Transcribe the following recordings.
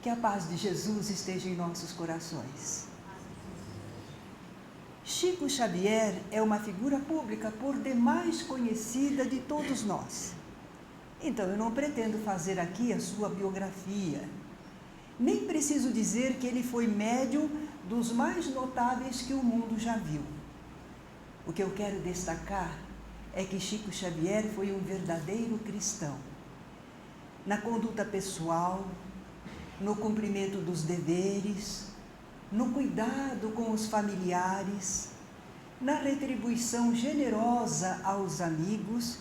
Que a paz de Jesus esteja em nossos corações. Chico Xavier é uma figura pública por demais conhecida de todos nós. Então, eu não pretendo fazer aqui a sua biografia. Nem preciso dizer que ele foi médium dos mais notáveis que o mundo já viu. O que eu quero destacar é que Chico Xavier foi um verdadeiro cristão. Na conduta pessoal, no cumprimento dos deveres, no cuidado com os familiares, na retribuição generosa aos amigos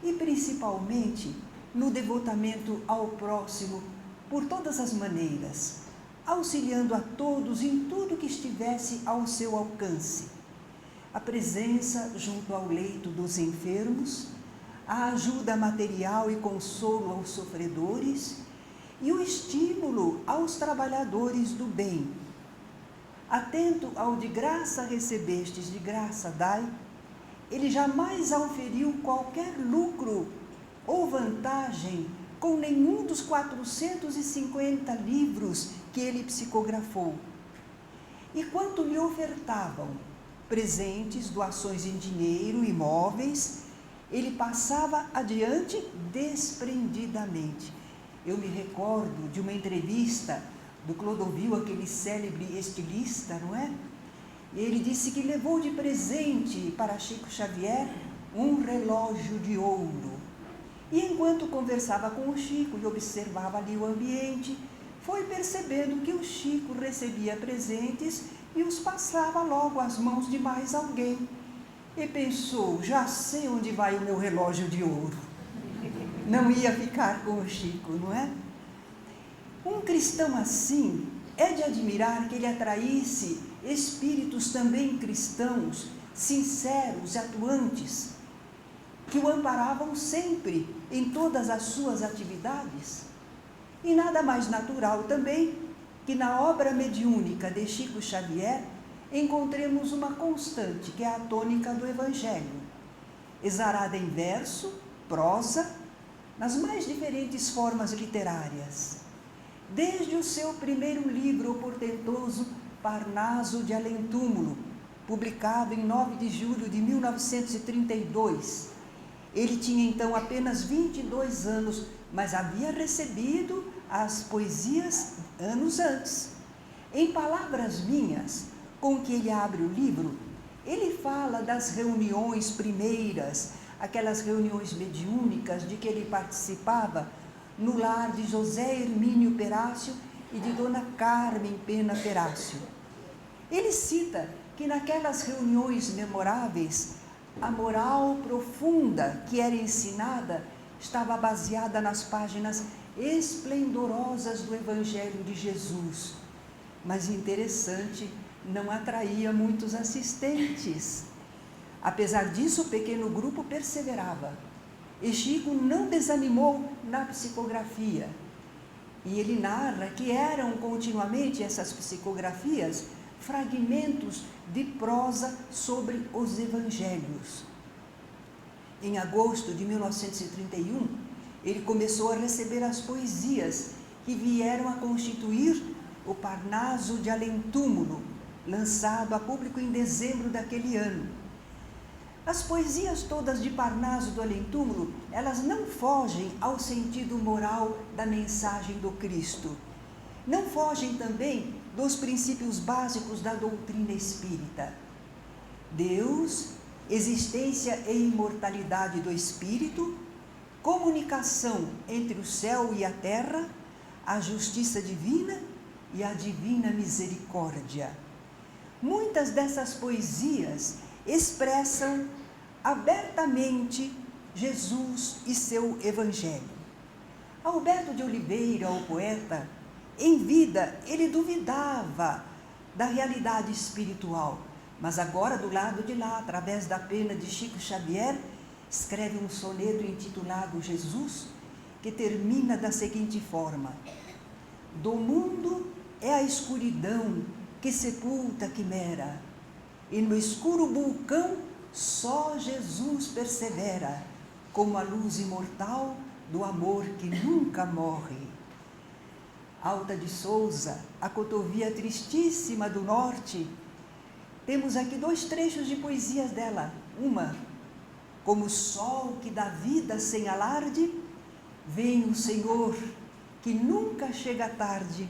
e, principalmente, no devotamento ao próximo por todas as maneiras, auxiliando a todos em tudo que estivesse ao seu alcance. A presença junto ao leito dos enfermos, a ajuda material e consolo aos sofredores e o estímulo aos trabalhadores do bem. Atento ao de graça recebestes, de graça dai, ele jamais auferiu qualquer lucro ou vantagem com nenhum dos 450 livros que ele psicografou. E quanto lhe ofertavam presentes, doações em dinheiro, imóveis, ele passava adiante desprendidamente. Eu me recordo de uma entrevista do Clodovil, aquele célebre estilista, não é? Ele disse que levou de presente para Chico Xavier um relógio de ouro. E enquanto conversava com o Chico e observava ali o ambiente, foi percebendo que o Chico recebia presentes e os passava logo às mãos de mais alguém. E pensou, já sei onde vai o meu relógio de ouro. Não ia ficar com o Chico, não é? Um cristão assim é de admirar que ele atraísse espíritos também cristãos, sinceros e atuantes, que o amparavam sempre em todas as suas atividades. E nada mais natural também que na obra mediúnica de Chico Xavier encontremos uma constante, que é a tônica do Evangelho, exarada em verso, prosa, nas mais diferentes formas literárias. Desde o seu primeiro livro, o portentoso Parnaso de Além-Túmulo, publicado em 9 de julho de 1932. Ele tinha então apenas 22 anos, mas havia recebido as poesias anos antes. Em palavras minhas, com que ele abre o livro, ele fala das reuniões primeiras, aquelas reuniões mediúnicas de que ele participava no lar de José Hermínio Perácio e de Dona Carmen Pena Perácio. Ele cita que naquelas reuniões memoráveis, a moral profunda que era ensinada estava baseada nas páginas esplendorosas do Evangelho de Jesus. Mas interessante, não atraía muitos assistentes. Apesar disso, o pequeno grupo perseverava. E Chico não desanimou na psicografia. E ele narra que eram continuamente essas psicografias fragmentos de prosa sobre os evangelhos. Em agosto de 1931, ele começou a receber as poesias que vieram a constituir o Parnaso de Além-Túmulo, lançado a público em dezembro daquele ano. As poesias todas de Parnaso do Além-Túmulo, elas não fogem ao sentido moral da mensagem do Cristo. Não fogem também dos princípios básicos da doutrina espírita. Deus, existência e imortalidade do espírito, comunicação entre o céu e a terra, a justiça divina e a divina misericórdia. Muitas dessas poesias expressam abertamente Jesus e seu Evangelho. Alberto de Oliveira, o poeta, em vida, ele duvidava da realidade espiritual, mas agora, do lado de lá, através da pena de Chico Xavier, escreve um soneto intitulado Jesus, que termina da seguinte forma: do mundo é a escuridão que sepulta a quimera, e no escuro vulcão só Jesus persevera, como a luz imortal do amor que nunca morre. Alta de Souza, a cotovia tristíssima do norte. Temos aqui 2 trechos de poesias dela. Uma, como o sol que dá vida sem alarde, vem o Senhor, que nunca chega tarde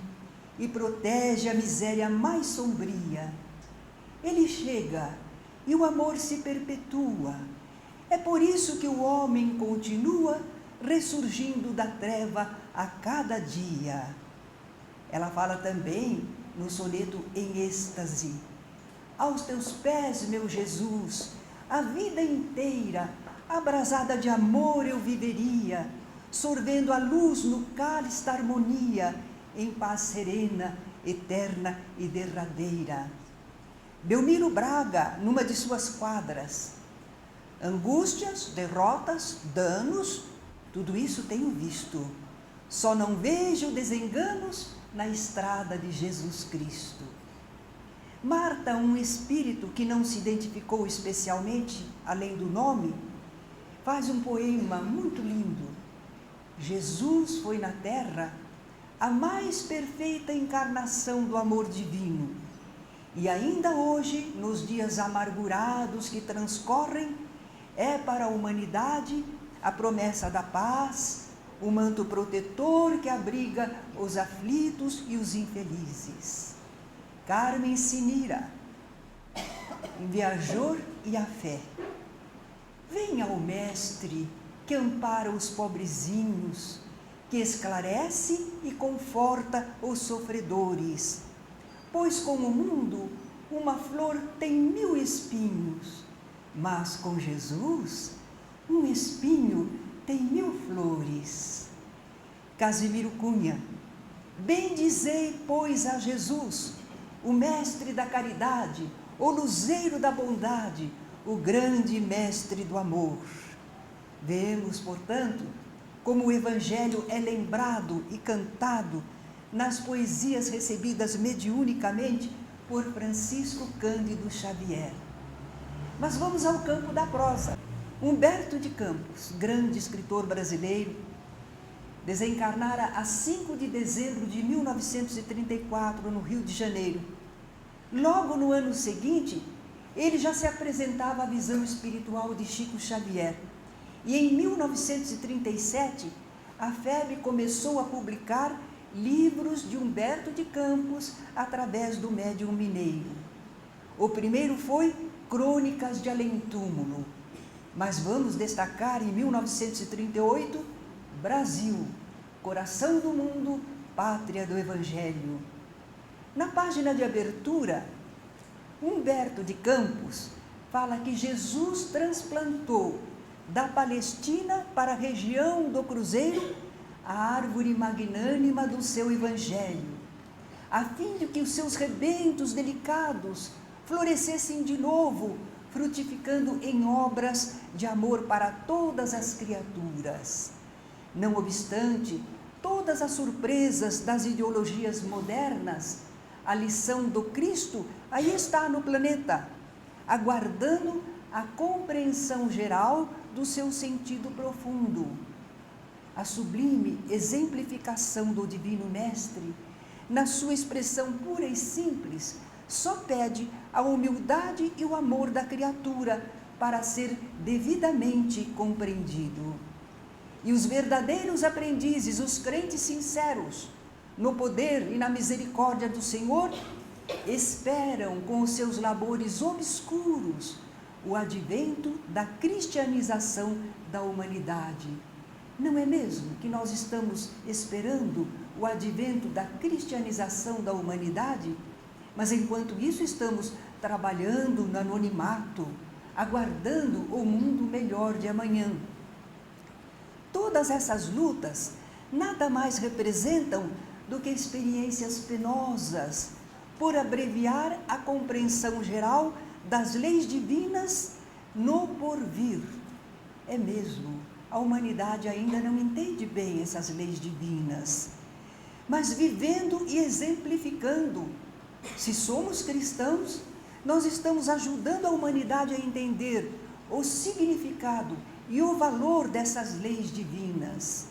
e protege a miséria mais sombria. Ele chega e o amor se perpetua. É por isso que o homem continua ressurgindo da treva a cada dia. Ela fala também no soneto Em Êxtase: aos teus pés, meu Jesus, a vida inteira, abrasada de amor eu viveria, sorvendo a luz no cálice da harmonia, em paz serena, eterna e derradeira. Belmiro Braga, numa de suas quadras: angústias, derrotas, danos, tudo isso tenho visto. Só não vejo desenganos na estrada de Jesus Cristo. Marta, um espírito que não se identificou especialmente, além do nome, faz um poema muito lindo. Jesus foi na terra a mais perfeita encarnação do amor divino. E ainda hoje, nos dias amargurados que transcorrem, é para a humanidade a promessa da paz, o manto protetor que abriga os aflitos e os infelizes. Carmen Sinira, em Viajor e a Fé. Venha o Mestre que ampara os pobrezinhos, que esclarece e conforta os sofredores. Pois com o mundo uma flor tem 1000 espinhos, mas com Jesus um espinho tem 1000 flores. Casimiro Cunha, bendizei, pois, a Jesus, o mestre da caridade, o luzeiro da bondade, o grande mestre do amor. Vemos, portanto, como o Evangelho é lembrado e cantado nas poesias recebidas mediunicamente por Francisco Cândido Xavier. Mas vamos ao campo da prosa. Humberto de Campos, grande escritor brasileiro, desencarnara a 5 de dezembro de 1934, no Rio de Janeiro. Logo no ano seguinte, ele já se apresentava à visão espiritual de Chico Xavier. E em 1937, a FEB começou a publicar livros de Humberto de Campos através do médium mineiro. O primeiro foi Crônicas de Além-Túmulo. Mas vamos destacar em 1938, Brasil, coração do mundo, pátria do Evangelho. Na página de abertura, Humberto de Campos fala que Jesus transplantou da Palestina para a região do Cruzeiro a árvore magnânima do seu Evangelho, a fim de que os seus rebentos delicados florescessem de novo, frutificando em obras de amor para todas as criaturas. Não obstante todas as surpresas das ideologias modernas, a lição do Cristo aí está no planeta, aguardando a compreensão geral do seu sentido profundo. A sublime exemplificação do Divino Mestre, na sua expressão pura e simples, só pede a humildade e o amor da criatura para ser devidamente compreendido. E os verdadeiros aprendizes, os crentes sinceros, no poder e na misericórdia do Senhor, esperam com os seus labores obscuros o advento da cristianização da humanidade. Não é mesmo que nós estamos esperando o advento da cristianização da humanidade? Mas enquanto isso estamos trabalhando no anonimato, aguardando o mundo melhor de amanhã. Todas essas lutas nada mais representam do que experiências penosas, por abreviar a compreensão geral das leis divinas no porvir. É mesmo, a humanidade ainda não entende bem essas leis divinas, mas vivendo e exemplificando. Se somos cristãos, nós estamos ajudando a humanidade a entender o significado e o valor dessas leis divinas.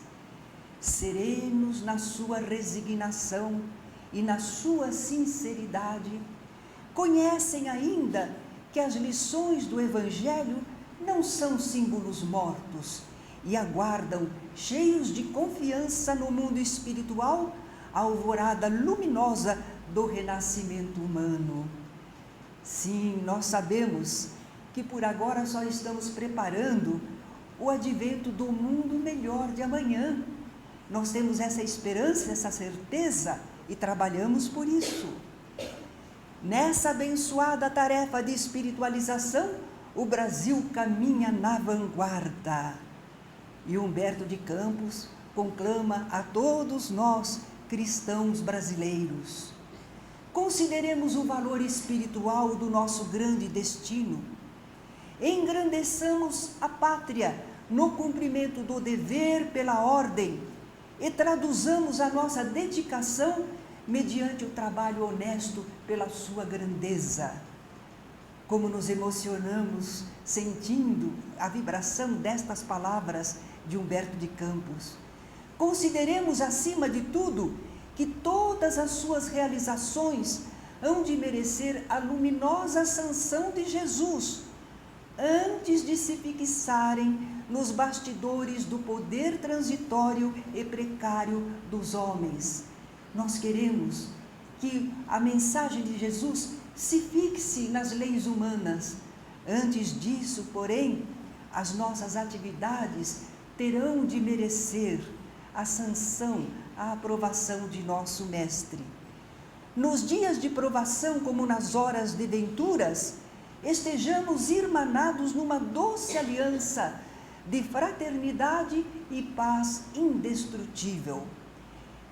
serenos na sua resignação e na sua sinceridade, conhecem ainda que as lições do Evangelho não são símbolos mortos e aguardam, cheios de confiança no mundo espiritual, a alvorada luminosa do renascimento humano. Sim, nós sabemos que por agora só estamos preparando o advento do mundo melhor de amanhã. Nós temos essa esperança, essa certeza e trabalhamos por isso. Nessa abençoada tarefa de espiritualização, o Brasil caminha na vanguarda. E Humberto de Campos conclama a todos nós, cristãos brasileiros: consideremos o valor espiritual do nosso grande destino. Engrandeçamos a pátria no cumprimento do dever pela ordem e traduzamos a nossa dedicação mediante o trabalho honesto pela sua grandeza. Como nos emocionamos sentindo a vibração destas palavras de Humberto de Campos. Consideremos, acima de tudo, que todas as suas realizações hão de merecer a luminosa sanção de Jesus, antes de se fixarem nos bastidores do poder transitório e precário dos homens. Nós queremos que a mensagem de Jesus se fixe nas leis humanas. Antes disso, porém, as nossas atividades terão de merecer a sanção, a aprovação de nosso Mestre. Nos dias de provação, como nas horas de venturas, estejamos irmanados numa doce aliança de fraternidade e paz indestrutível.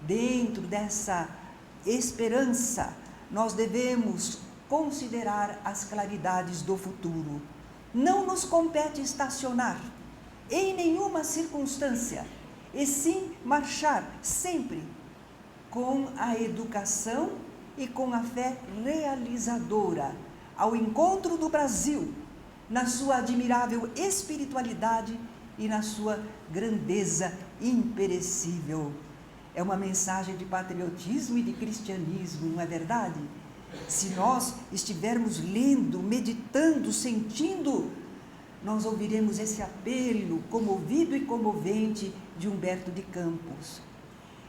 Dentro dessa esperança, nós devemos considerar as claridades do futuro. Não nos compete estacionar em nenhuma circunstância, e sim marchar sempre com a educação e com a fé realizadora ao encontro do Brasil, na sua admirável espiritualidade e na sua grandeza imperecível. É uma mensagem de patriotismo e de cristianismo, não é verdade? Se nós estivermos lendo, meditando, sentindo, nós ouviremos esse apelo comovido e comovente de Humberto de Campos.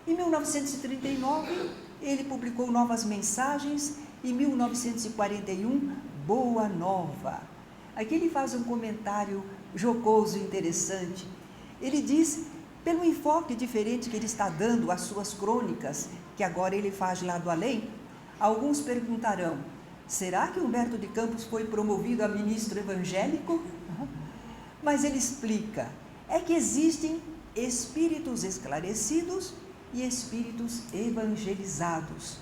Em 1939, ele publicou Novas Mensagens, em 1941, Boa Nova. Aqui ele faz um comentário jocoso e interessante. Ele diz, pelo enfoque diferente que ele está dando às suas crônicas, que agora ele faz lá do além, alguns perguntarão: será que Humberto de Campos foi promovido a ministro evangélico? Mas ele explica, é que existem espíritos esclarecidos e espíritos evangelizados.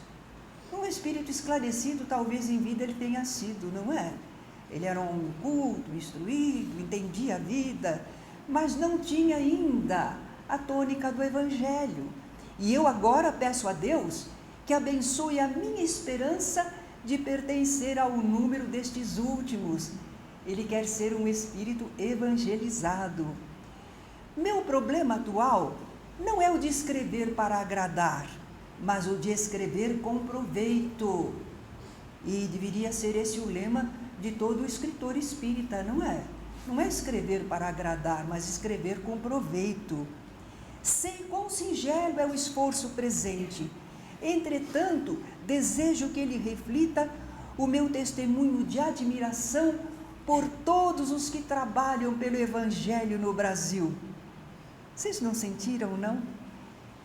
Um espírito esclarecido, talvez em vida ele tenha sido, não é? Ele era um culto, instruído, entendia a vida, mas não tinha ainda a tônica do Evangelho. E eu agora peço a Deus que abençoe a minha esperança de pertencer ao número destes últimos. Ele quer ser um espírito evangelizado. Meu problema atual não é o de escrever para agradar, mas o de escrever com proveito. E deveria ser esse o lema de todo escritor espírita, não é? Não é escrever para agradar, mas escrever com proveito. Sei quão singelo é o esforço presente. Entretanto, desejo que ele reflita o meu testemunho de admiração por todos os que trabalham pelo Evangelho no Brasil. Vocês não sentiram, não?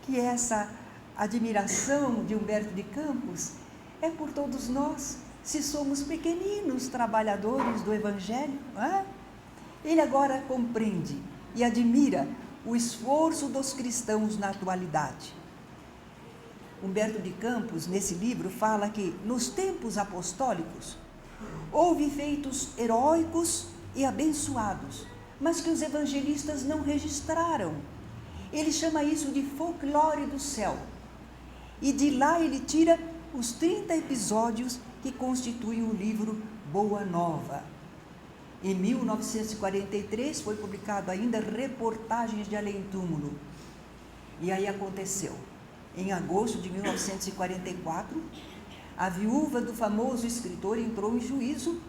Que essa admiração de Humberto de Campos é por todos nós, se somos pequeninos trabalhadores do Evangelho, não é? Ele agora compreende e admira o esforço dos cristãos na atualidade. Humberto de Campos, nesse livro, fala que nos tempos apostólicos houve feitos heróicos e abençoados, mas que os evangelistas não registraram. Ele chama isso de folclore do céu. E de lá ele tira os 30 episódios que constituem o livro Boa Nova. Em 1943 foi publicado ainda Reportagens de Além-Túmulo. E aí aconteceu. Em agosto de 1944, a viúva do famoso escritor entrou em juízo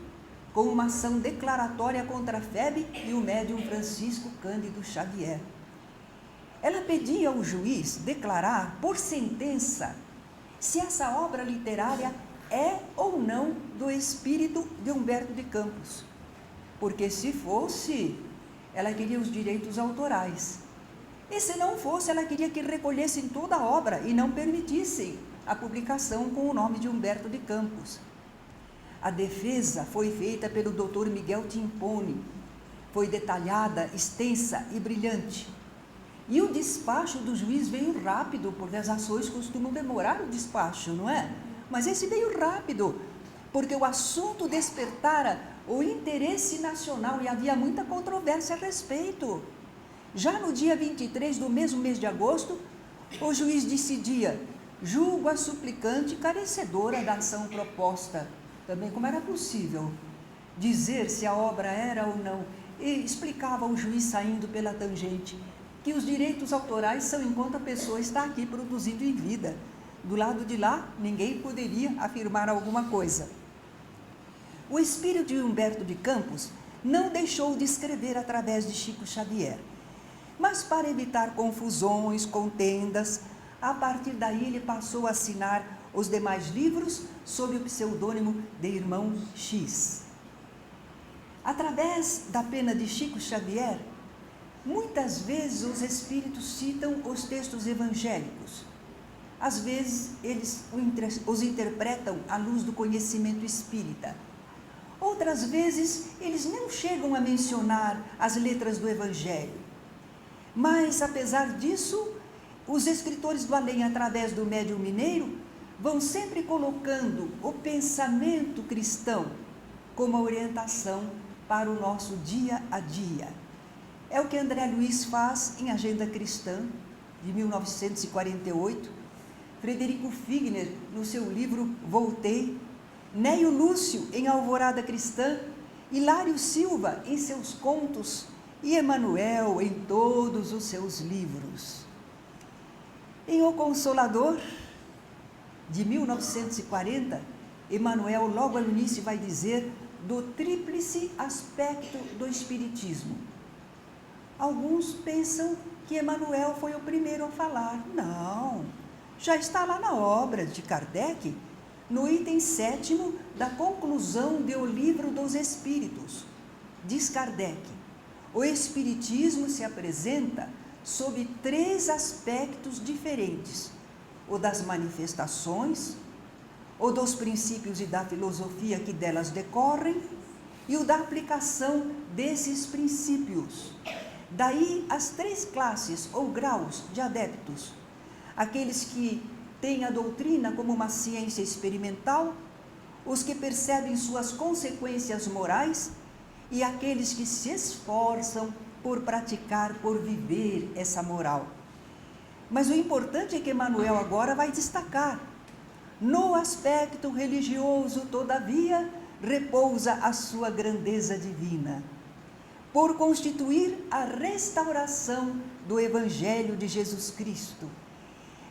com uma ação declaratória contra a FEB e o médium Francisco Cândido Xavier. Ela pedia ao juiz declarar por sentença se essa obra literária é ou não do espírito de Humberto de Campos. Porque se fosse, ela queria os direitos autorais. E se não fosse, ela queria que recolhessem toda a obra e não permitissem a publicação com o nome de Humberto de Campos. A defesa foi feita pelo Dr. Miguel Timpone. Foi detalhada, extensa e brilhante. E o despacho do juiz veio rápido, porque as ações costumam demorar o despacho, não é? Mas esse veio rápido, porque o assunto despertara o interesse nacional e havia muita controvérsia a respeito. Já no dia 23 do mesmo mês de agosto, o juiz decidia: julgo a suplicante carecedora da ação proposta. Também como era possível dizer se a obra era ou não. E explicava o juiz, saindo pela tangente, que os direitos autorais são enquanto a pessoa está aqui produzindo em vida. Do lado de lá, ninguém poderia afirmar alguma coisa. O espírito de Humberto de Campos não deixou de escrever através de Chico Xavier. Mas para evitar confusões, contendas, a partir daí ele passou a assinar os demais livros sob o pseudônimo de Irmão X. Através da pena de Chico Xavier, muitas vezes os espíritos citam os textos evangélicos. Às vezes eles os interpretam à luz do conhecimento espírita. Outras vezes eles não chegam a mencionar as letras do evangelho. Mas, apesar disso, os escritores do além, através do médium mineiro, vão sempre colocando o pensamento cristão como orientação para o nosso dia a dia. É o que André Luiz faz em Agenda Cristã, de 1948, Frederico Figner, no seu livro Voltei, Neio Lúcio, em Alvorada Cristã, Hilário Silva, em seus contos, e Emmanuel, em todos os seus livros. Em O Consolador, de 1940, Emmanuel, logo no início, vai dizer do tríplice aspecto do Espiritismo. Alguns pensam que Emmanuel foi o primeiro a falar. Não, já está lá na obra de Kardec, no item 7º da conclusão do Livro dos Espíritos. Diz Kardec: o Espiritismo se apresenta sob 3 aspectos diferentes: o das manifestações, o dos princípios e da filosofia que delas decorrem, e o da aplicação desses princípios. Daí as 3 classes ou graus de adeptos: aqueles que têm a doutrina como uma ciência experimental, os que percebem suas consequências morais, e aqueles que se esforçam por praticar, por viver essa moral. Mas o importante é que Emmanuel agora vai destacar: no aspecto religioso, todavia, repousa a sua grandeza divina, por constituir a restauração do Evangelho de Jesus Cristo,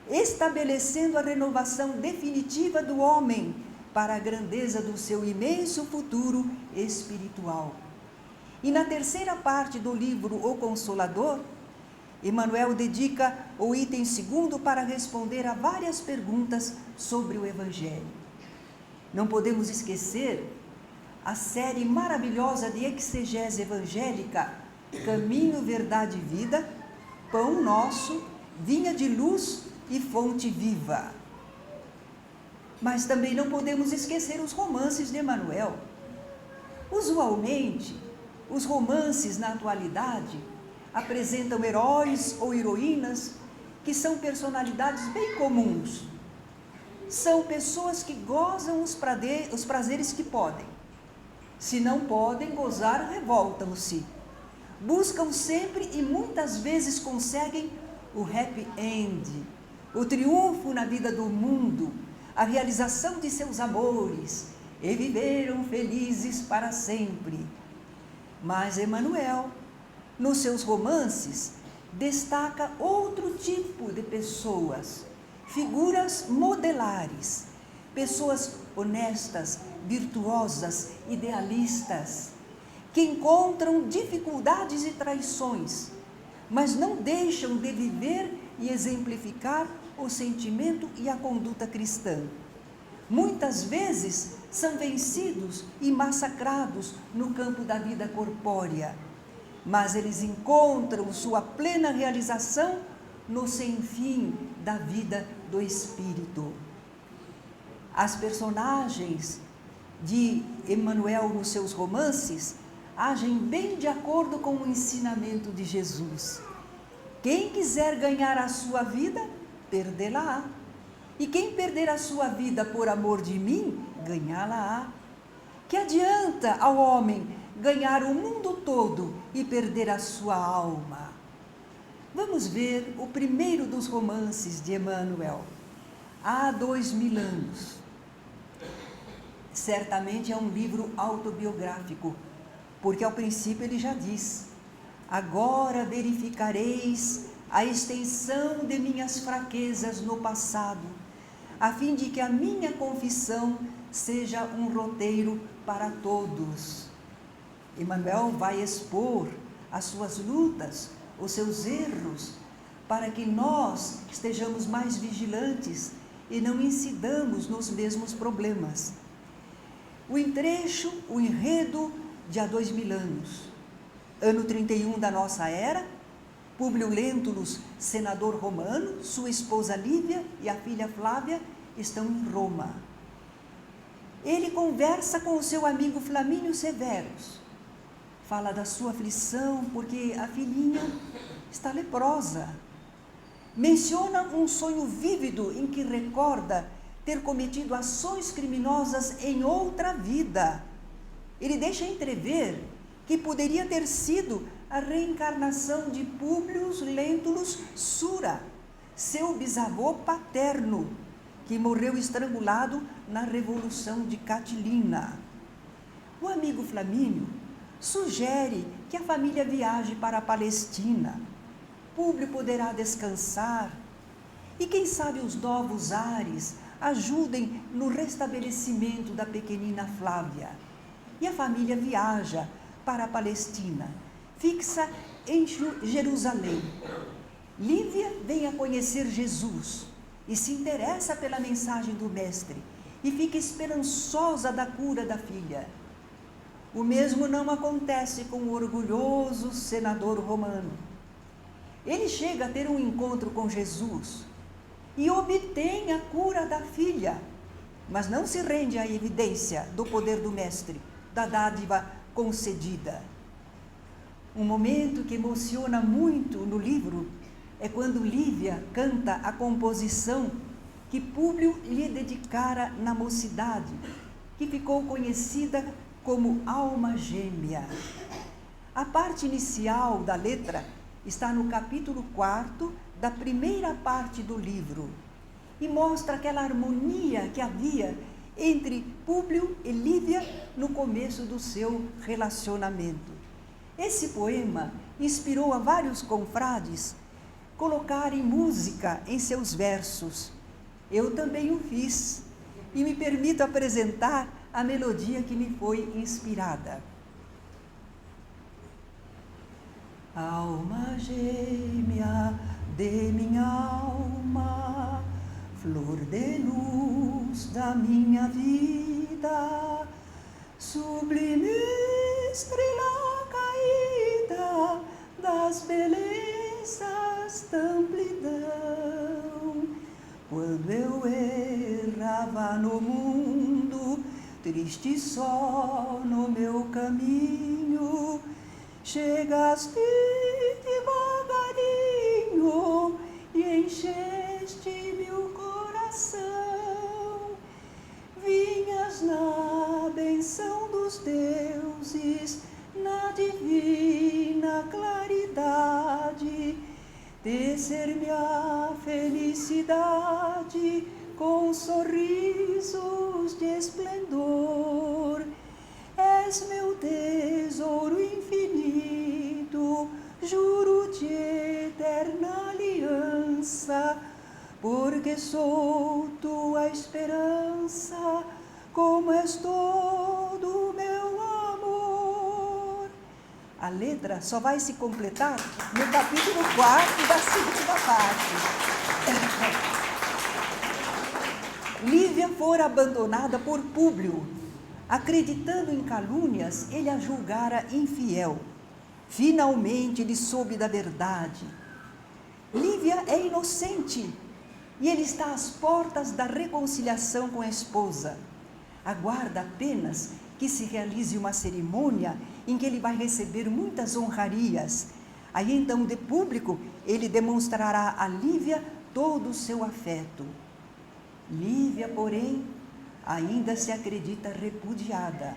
estabelecendo a renovação definitiva do homem para a grandeza do seu imenso futuro espiritual. E na terceira parte do livro O Consolador, Emmanuel dedica o item 2º para responder a várias perguntas sobre o Evangelho. Não podemos esquecer a série maravilhosa de exegese evangélica, Caminho, Verdade e Vida, Pão Nosso, Vinha de Luz e Fonte Viva. Mas também não podemos esquecer os romances de Emmanuel. Usualmente, os romances na atualidade apresentam heróis ou heroínas que são personalidades bem comuns. São pessoas que gozam os prazeres que podem. Se não podem gozar, revoltam-se. Buscam sempre e muitas vezes conseguem o happy end, o triunfo na vida do mundo, a realização de seus amores, e viveram felizes para sempre. Mas Emmanuel, nos seus romances, destaca outro tipo de pessoas, figuras modelares, pessoas honestas, virtuosas, idealistas, que encontram dificuldades e traições, mas não deixam de viver e exemplificar o sentimento e a conduta cristã. Muitas vezes são vencidos e massacrados no campo da vida corpórea, mas eles encontram sua plena realização no sem-fim da vida do Espírito. As personagens de Emmanuel nos seus romances agem bem de acordo com o ensinamento de Jesus. Quem quiser ganhar a sua vida, perdê-la-á. E quem perder a sua vida por amor de mim, ganhá-la-á. Que adianta ao homem ganhar o mundo todo e perder a sua alma? Vamos ver o primeiro dos romances de Emmanuel, Há 2000 anos. Certamente é um livro autobiográfico, porque ao princípio ele já diz: agora verificareis a extensão de minhas fraquezas no passado, a fim de que a minha confissão seja um roteiro para todos. Emmanuel vai expor as suas lutas, os seus erros, para que nós estejamos mais vigilantes e não incidamos nos mesmos problemas. O entrecho, o enredo de Há 2000 anos. Ano 31 da nossa era, Públio Lentulus, senador romano, sua esposa Lívia e a filha Flávia estão em Roma. Ele conversa com o seu amigo Flamínio Severus. Fala da sua aflição porque a filhinha está leprosa. Menciona um sonho vívido em que recorda ter cometido ações criminosas em outra vida. Ele deixa entrever que poderia ter sido a reencarnação de Públio Lentulus Sura, seu bisavô paterno, que morreu estrangulado na Revolução de Catilina. O amigo Flamínio sugere que a família viaje para a Palestina. Públio poderá descansar e quem sabe os novos ares ajudem no restabelecimento da pequenina Flávia. E a família viaja para a Palestina, fixa em Jerusalém. Lívia vem a conhecer Jesus e se interessa pela mensagem do Mestre e fica esperançosa da cura da filha. O mesmo não acontece com o orgulhoso senador romano. Ele chega a ter um encontro com Jesus e obtém a cura da filha, mas não se rende à evidência do poder do Mestre, da dádiva concedida. Um momento que emociona muito no livro é quando Lívia canta a composição que Públio lhe dedicara na mocidade, que ficou conhecida como Alma Gêmea. A parte inicial da letra está no capítulo 4 da primeira parte do livro e mostra aquela harmonia que havia entre Públio e Lívia no começo do seu relacionamento. Esse poema inspirou a vários confrades colocarem música em seus versos. Eu também o fiz e me permito apresentar a melodia que me foi inspirada. Alma gêmea de minha alma, flor de luz da minha vida, sublime estrela caída das belezas da amplidão. Quando eu errava no mundo, triste só no meu caminho, chegaste devagarinho e encheste meu coração. Vinhas na benção dos deuses, na divina claridade, tecer-me a felicidade com sorrisos de esplendor. És meu tesouro infinito, juro-te eterna aliança, porque sou tua esperança, como és todo meu amor. A letra só vai se completar no capítulo 4 da segunda parte. Lívia fora abandonada por Públio. Acreditando em calúnias, ele a julgara infiel. Finalmente ele soube da verdade. Lívia é inocente e ele está às portas da reconciliação com a esposa. Aguarda apenas que se realize uma cerimônia em que ele vai receber muitas honrarias. Aí então, de público, ele demonstrará a Lívia todo o seu afeto. Lívia, porém, ainda se acredita repudiada.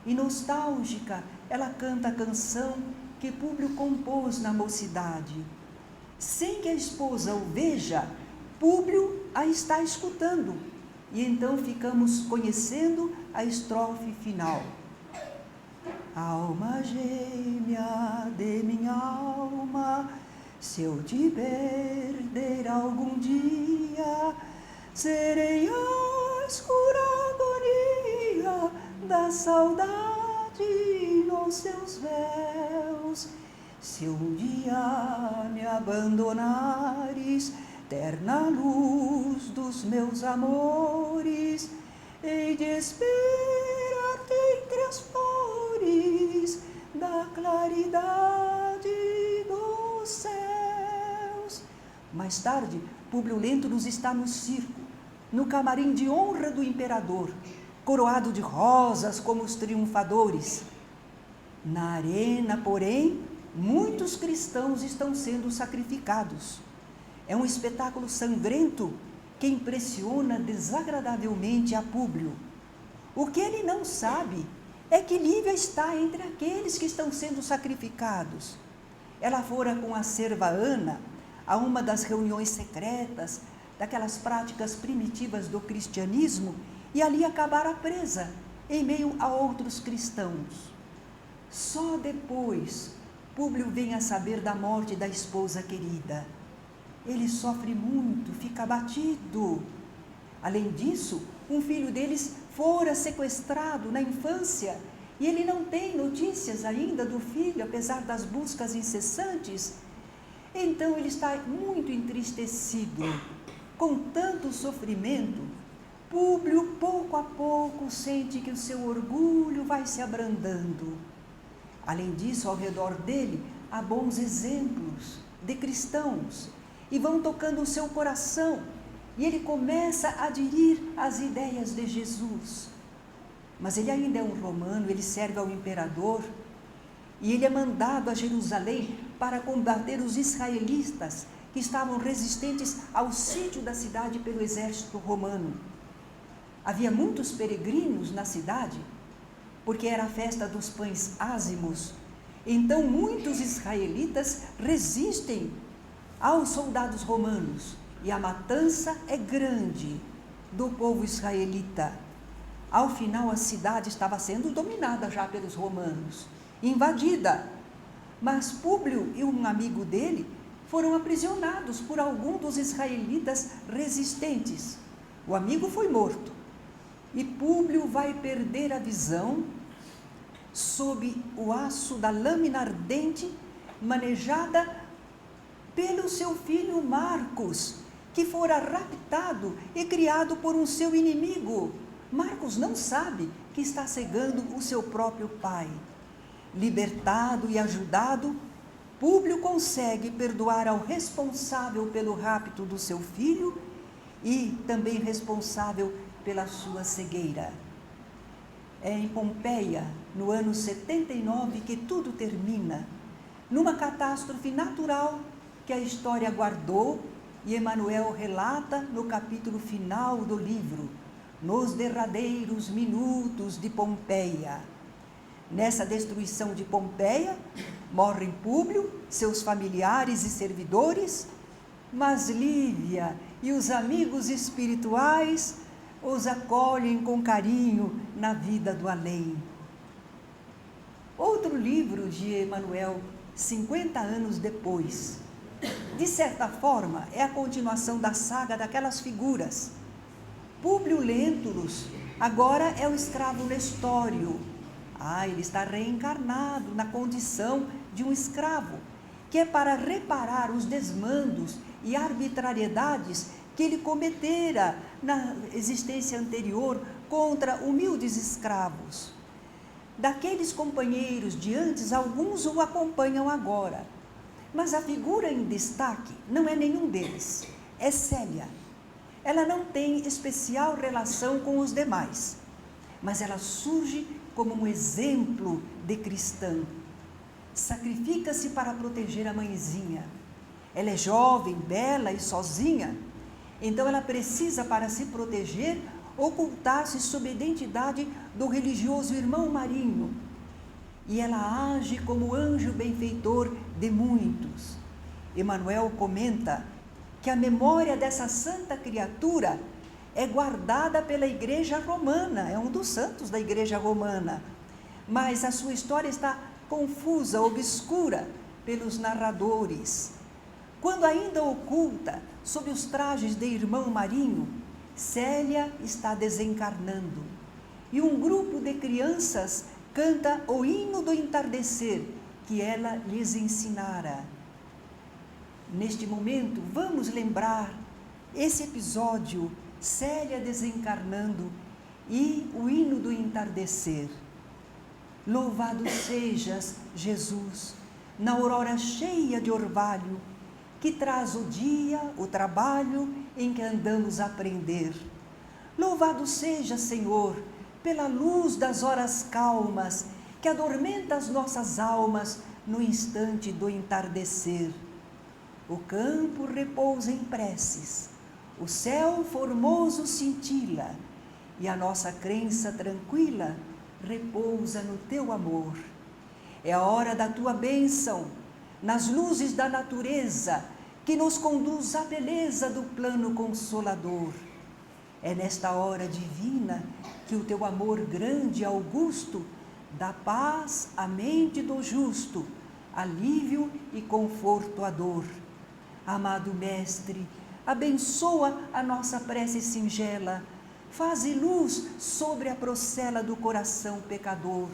E nostálgica, ela canta a canção que Públio compôs na mocidade. Sem que a esposa o veja, Públio a está escutando. E então ficamos conhecendo a estrofe final. Alma gêmea de minha alma, se eu te perder algum dia, serei a escura agonia da saudade nos seus véus. Se um dia me abandonares, terna luz dos meus amores, hei de esperar-te entre as flores da claridade dos céus. Mais tarde, Públio Lentulus está no circo, no camarim de honra do imperador, coroado de rosas como os triunfadores. Na arena, porém, muitos cristãos estão sendo sacrificados. É um espetáculo sangrento que impressiona desagradavelmente a Públio. O que ele não sabe é que Lívia está entre aqueles que estão sendo sacrificados. Ela fora com a serva Ana a uma das reuniões secretas, daquelas práticas primitivas do cristianismo, e ali acabara presa, em meio a outros cristãos. Só depois, Públio vem a saber da morte da esposa querida. Ele sofre muito, fica abatido. Além disso, um filho deles fora sequestrado na infância e ele não tem notícias ainda do filho, apesar das buscas incessantes. Então ele está muito entristecido. Com tanto sofrimento, Públio, pouco a pouco, sente que o seu orgulho vai se abrandando. Além disso, ao redor dele, há bons exemplos de cristãos e vão tocando o seu coração, e ele começa a aderir às ideias de Jesus. Mas ele ainda é um romano, ele serve ao imperador, e ele é mandado a Jerusalém para combater os israelitas que estavam resistentes ao sítio da cidade pelo exército romano. Havia muitos peregrinos na cidade, porque era a festa dos pães ázimos. Então muitos israelitas resistem aos soldados romanos, e a matança é grande do povo israelita. Ao final, a cidade estava sendo dominada já pelos romanos, invadida. Mas Públio e um amigo dele foram aprisionados por algum dos israelitas resistentes. O amigo foi morto, e Públio vai perder a visão sob o aço da lâmina ardente manejada pelo seu filho Marcos, que fora raptado e criado por um seu inimigo. Marcos não sabe que está cegando o seu próprio pai. Libertado e ajudado, Públio consegue perdoar ao responsável pelo rapto do seu filho e também responsável pela sua cegueira. É em Pompeia, no ano 79, que tudo termina, numa catástrofe natural que a história guardou e Emmanuel relata no capítulo final do livro, nos derradeiros minutos de Pompeia. Nessa destruição de Pompeia, morrem Públio, seus familiares e servidores, mas Lívia e os amigos espirituais os acolhem com carinho na vida do além. Outro livro de Emmanuel 50 anos depois. De certa forma, é a continuação da saga daquelas figuras. Públio Lentulus agora é o escravo Nestório. Ele está reencarnado na condição de um escravo, que é para reparar os desmandos e arbitrariedades que ele cometera na existência anterior contra humildes escravos. Daqueles companheiros de antes, alguns o acompanham agora. Mas a figura em destaque não é nenhum deles, é Célia. Ela não tem especial relação com os demais, mas ela surge como um exemplo de cristã. Sacrifica-se para proteger a mãezinha. Ela é jovem, bela e sozinha, então ela precisa, para se proteger, ocultar-se sob a identidade do religioso irmão Marinho. E ela age como anjo benfeitor de muitos. Emmanuel comenta que a memória dessa santa criatura é guardada pela Igreja Romana, é um dos santos da Igreja Romana, mas a sua história está confusa, obscura pelos narradores. Quando ainda oculta, sob os trajes de irmão Marinho, Célia está desencarnando, e um grupo de crianças canta o hino do entardecer que ela lhes ensinara. Neste momento, vamos lembrar esse episódio, Célia desencarnando e o hino do entardecer. Louvado sejas, Jesus, na aurora cheia de orvalho, que traz o dia, o trabalho em que andamos a aprender. Louvado seja, Senhor, pela luz das horas calmas, que adormenta as nossas almas no instante do entardecer. O campo repousa em preces, o céu formoso cintila, e a nossa crença tranquila repousa no teu amor. É a hora da tua bênção, nas luzes da natureza, que nos conduz à beleza do plano consolador. É nesta hora divina que o teu amor grande e augusto dá paz à mente do justo, alívio e conforto à dor. Amado Mestre, abençoa a nossa prece singela, faze luz sobre a procela do coração pecador.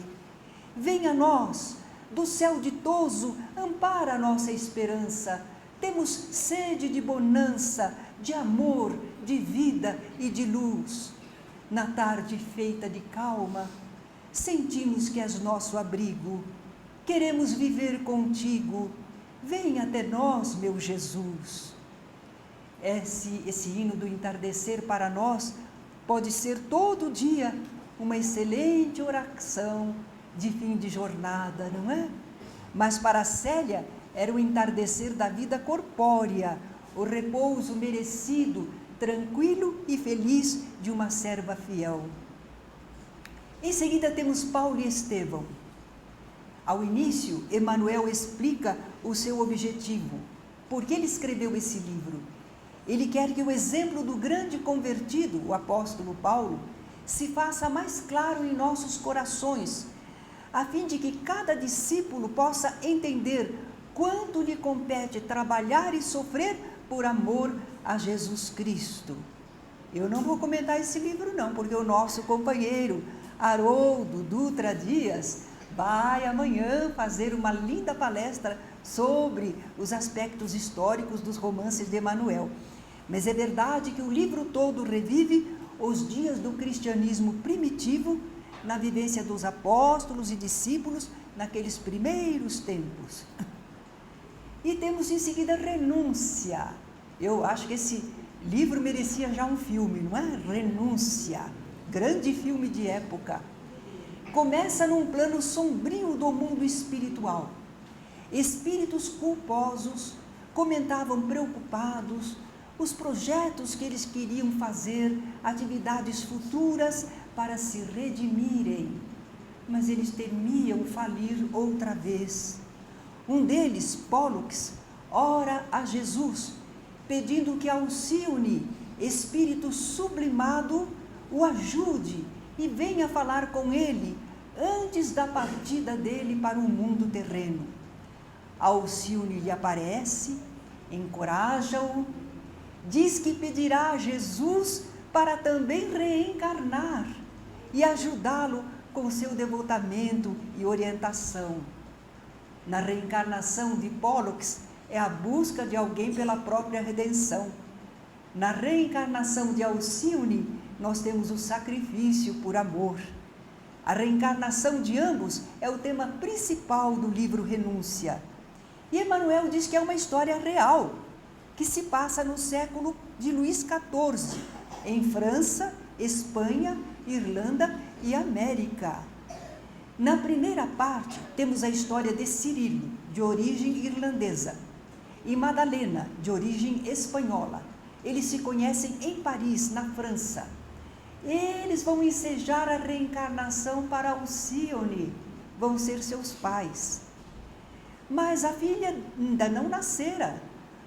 Venha a nós, do céu ditoso, ampara a nossa esperança. Temos sede de bonança, de amor, de vida e de luz. Na tarde feita de calma, sentimos que és nosso abrigo. Queremos viver contigo. Vem até nós, meu Jesus. Esse hino do entardecer para nós pode ser todo dia uma excelente oração de fim de jornada, não é? Mas para Célia era o entardecer da vida corpórea, o repouso merecido, tranquilo e feliz de uma serva fiel. Em seguida temos Paulo e Estevão. Ao início, Emmanuel explica o seu objetivo. Por que ele escreveu esse livro? Ele quer que o exemplo do grande convertido, o apóstolo Paulo, se faça mais claro em nossos corações, a fim de que cada discípulo possa entender quanto lhe compete trabalhar e sofrer por amor a Jesus Cristo. Eu não vou comentar esse livro não, porque o nosso companheiro Haroldo Dutra Dias vai amanhã fazer uma linda palestra sobre os aspectos históricos dos romances de Emmanuel. Mas é verdade que o livro todo revive os dias do cristianismo primitivo, na vivência dos apóstolos e discípulos naqueles primeiros tempos. E temos em seguida Renúncia. Eu acho que esse livro merecia já um filme, não é? Renúncia, grande filme de época. Começa num plano sombrio do mundo espiritual. Espíritos culposos comentavam preocupados os projetos que eles queriam fazer, atividades futuras para se redimirem, mas eles temiam falir outra vez. Um deles, Pólux, ora a Jesus, pedindo que Alcione, espírito sublimado, o ajude e venha falar com ele antes da partida dele para o mundo terreno. Alcione lhe aparece, encoraja-o, diz que pedirá a Jesus para também reencarnar e ajudá-lo com seu devotamento e orientação. Na reencarnação de Pollux é a busca de alguém pela própria redenção. Na reencarnação de Alcione, nós temos o sacrifício por amor. A reencarnação de ambos é o tema principal do livro Renúncia. E Emmanuel diz que é uma história real, que se passa no século de Luís XIV, em França, Espanha, Irlanda e América. Na primeira parte, temos a história de Cirilo, de origem irlandesa, e Madalena, de origem espanhola. Eles se conhecem em Paris, na França. Eles vão ensejar a reencarnação para Alcione, vão ser seus pais. Mas a filha ainda não nascera.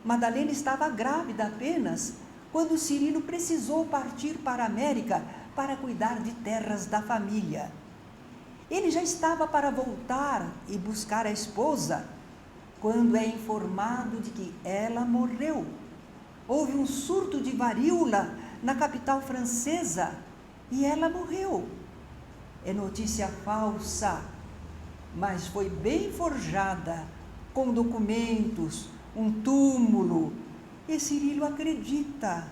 Madalena estava grávida apenas quando Cirilo precisou partir para a América para cuidar de terras da família. Ele já estava para voltar e buscar a esposa quando é informado de que ela morreu. Houve um surto de varíola na capital francesa e ela morreu. É notícia falsa, mas foi bem forjada, com documentos, um túmulo, e Cirilo acredita.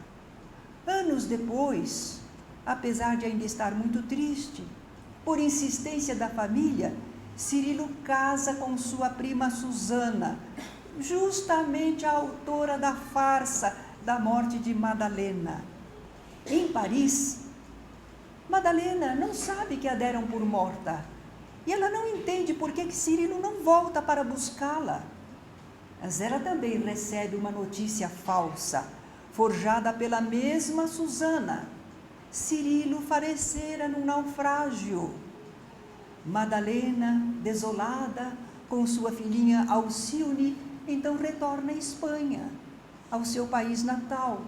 Anos depois, apesar de ainda estar muito triste, por insistência da família, Cirilo casa com sua prima Susana, justamente a autora da farsa da morte de Madalena. Em Paris, Madalena não sabe que a deram por morta, e ela não entende por que Cirilo não volta para buscá-la. Mas ela também recebe uma notícia falsa, forjada pela mesma Susana. Cirilo falecera num naufrágio. Madalena, desolada, com sua filhinha Alcione, então retorna à Espanha, ao seu país natal,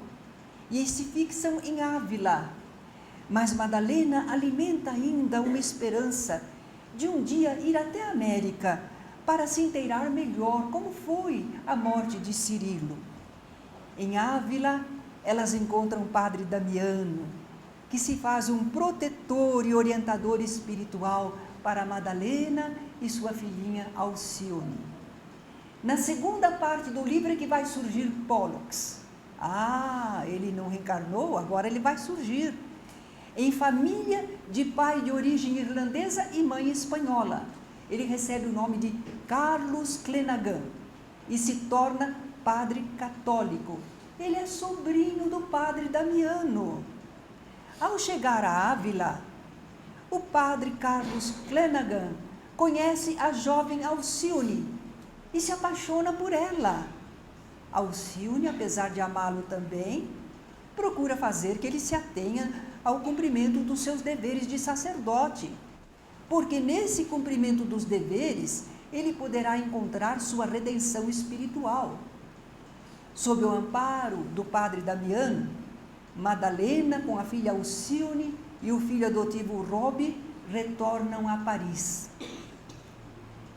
e se fixam em Ávila. Mas Madalena alimenta ainda uma esperança de um dia ir até a América para se inteirar melhor como foi a morte de Cirilo. Em Ávila, elas encontram o padre Damiano, que se faz um protetor e orientador espiritual para Madalena e sua filhinha Alcione. Na segunda parte do livro é que vai surgir Pollux. Ele não reencarnou, agora ele vai surgir. Em família de pai de origem irlandesa e mãe espanhola. Ele recebe o nome de Carlos Clenaghan e se torna padre católico. Ele é sobrinho do padre Damiano. Ao chegar a Ávila, o padre Carlos Clenaghan conhece a jovem Alcione e se apaixona por ela. Alcione, apesar de amá-lo também, procura fazer que ele se atenha ao cumprimento dos seus deveres de sacerdote, porque nesse cumprimento dos deveres, ele poderá encontrar sua redenção espiritual. Sob o amparo do padre Damiano, Madalena, com a filha Alcione e o filho adotivo Rob, retornam a Paris.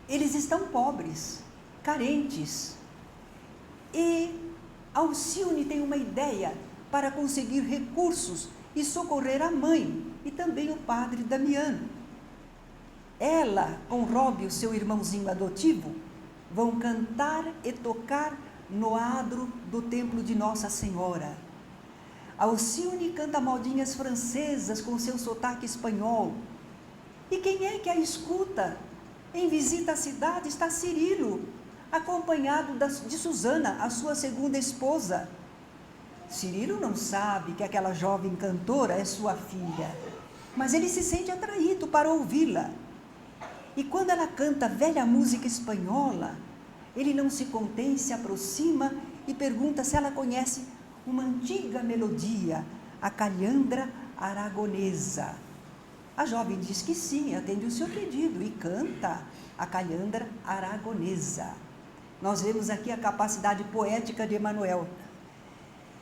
Eles estão pobres, carentes, e Alcione tem uma ideia para conseguir recursos e socorrer a mãe e também o padre Damiano. Ela, com Rob, o seu irmãozinho adotivo, vão cantar e tocar no adro do templo de Nossa Senhora. Alcione canta modinhas francesas com seu sotaque espanhol. E quem é que a escuta? Em visita à cidade está Cirilo, acompanhado de Susana, a sua segunda esposa. Cirilo não sabe que aquela jovem cantora é sua filha, mas ele se sente atraído para ouvi-la. E quando ela canta velha música espanhola, ele não se contém, se aproxima e pergunta se ela conhece uma antiga melodia, a calhandra aragonesa. A jovem diz que sim, atende o seu pedido e canta a calhandra aragonesa. Nós vemos aqui a capacidade poética de Emmanuel.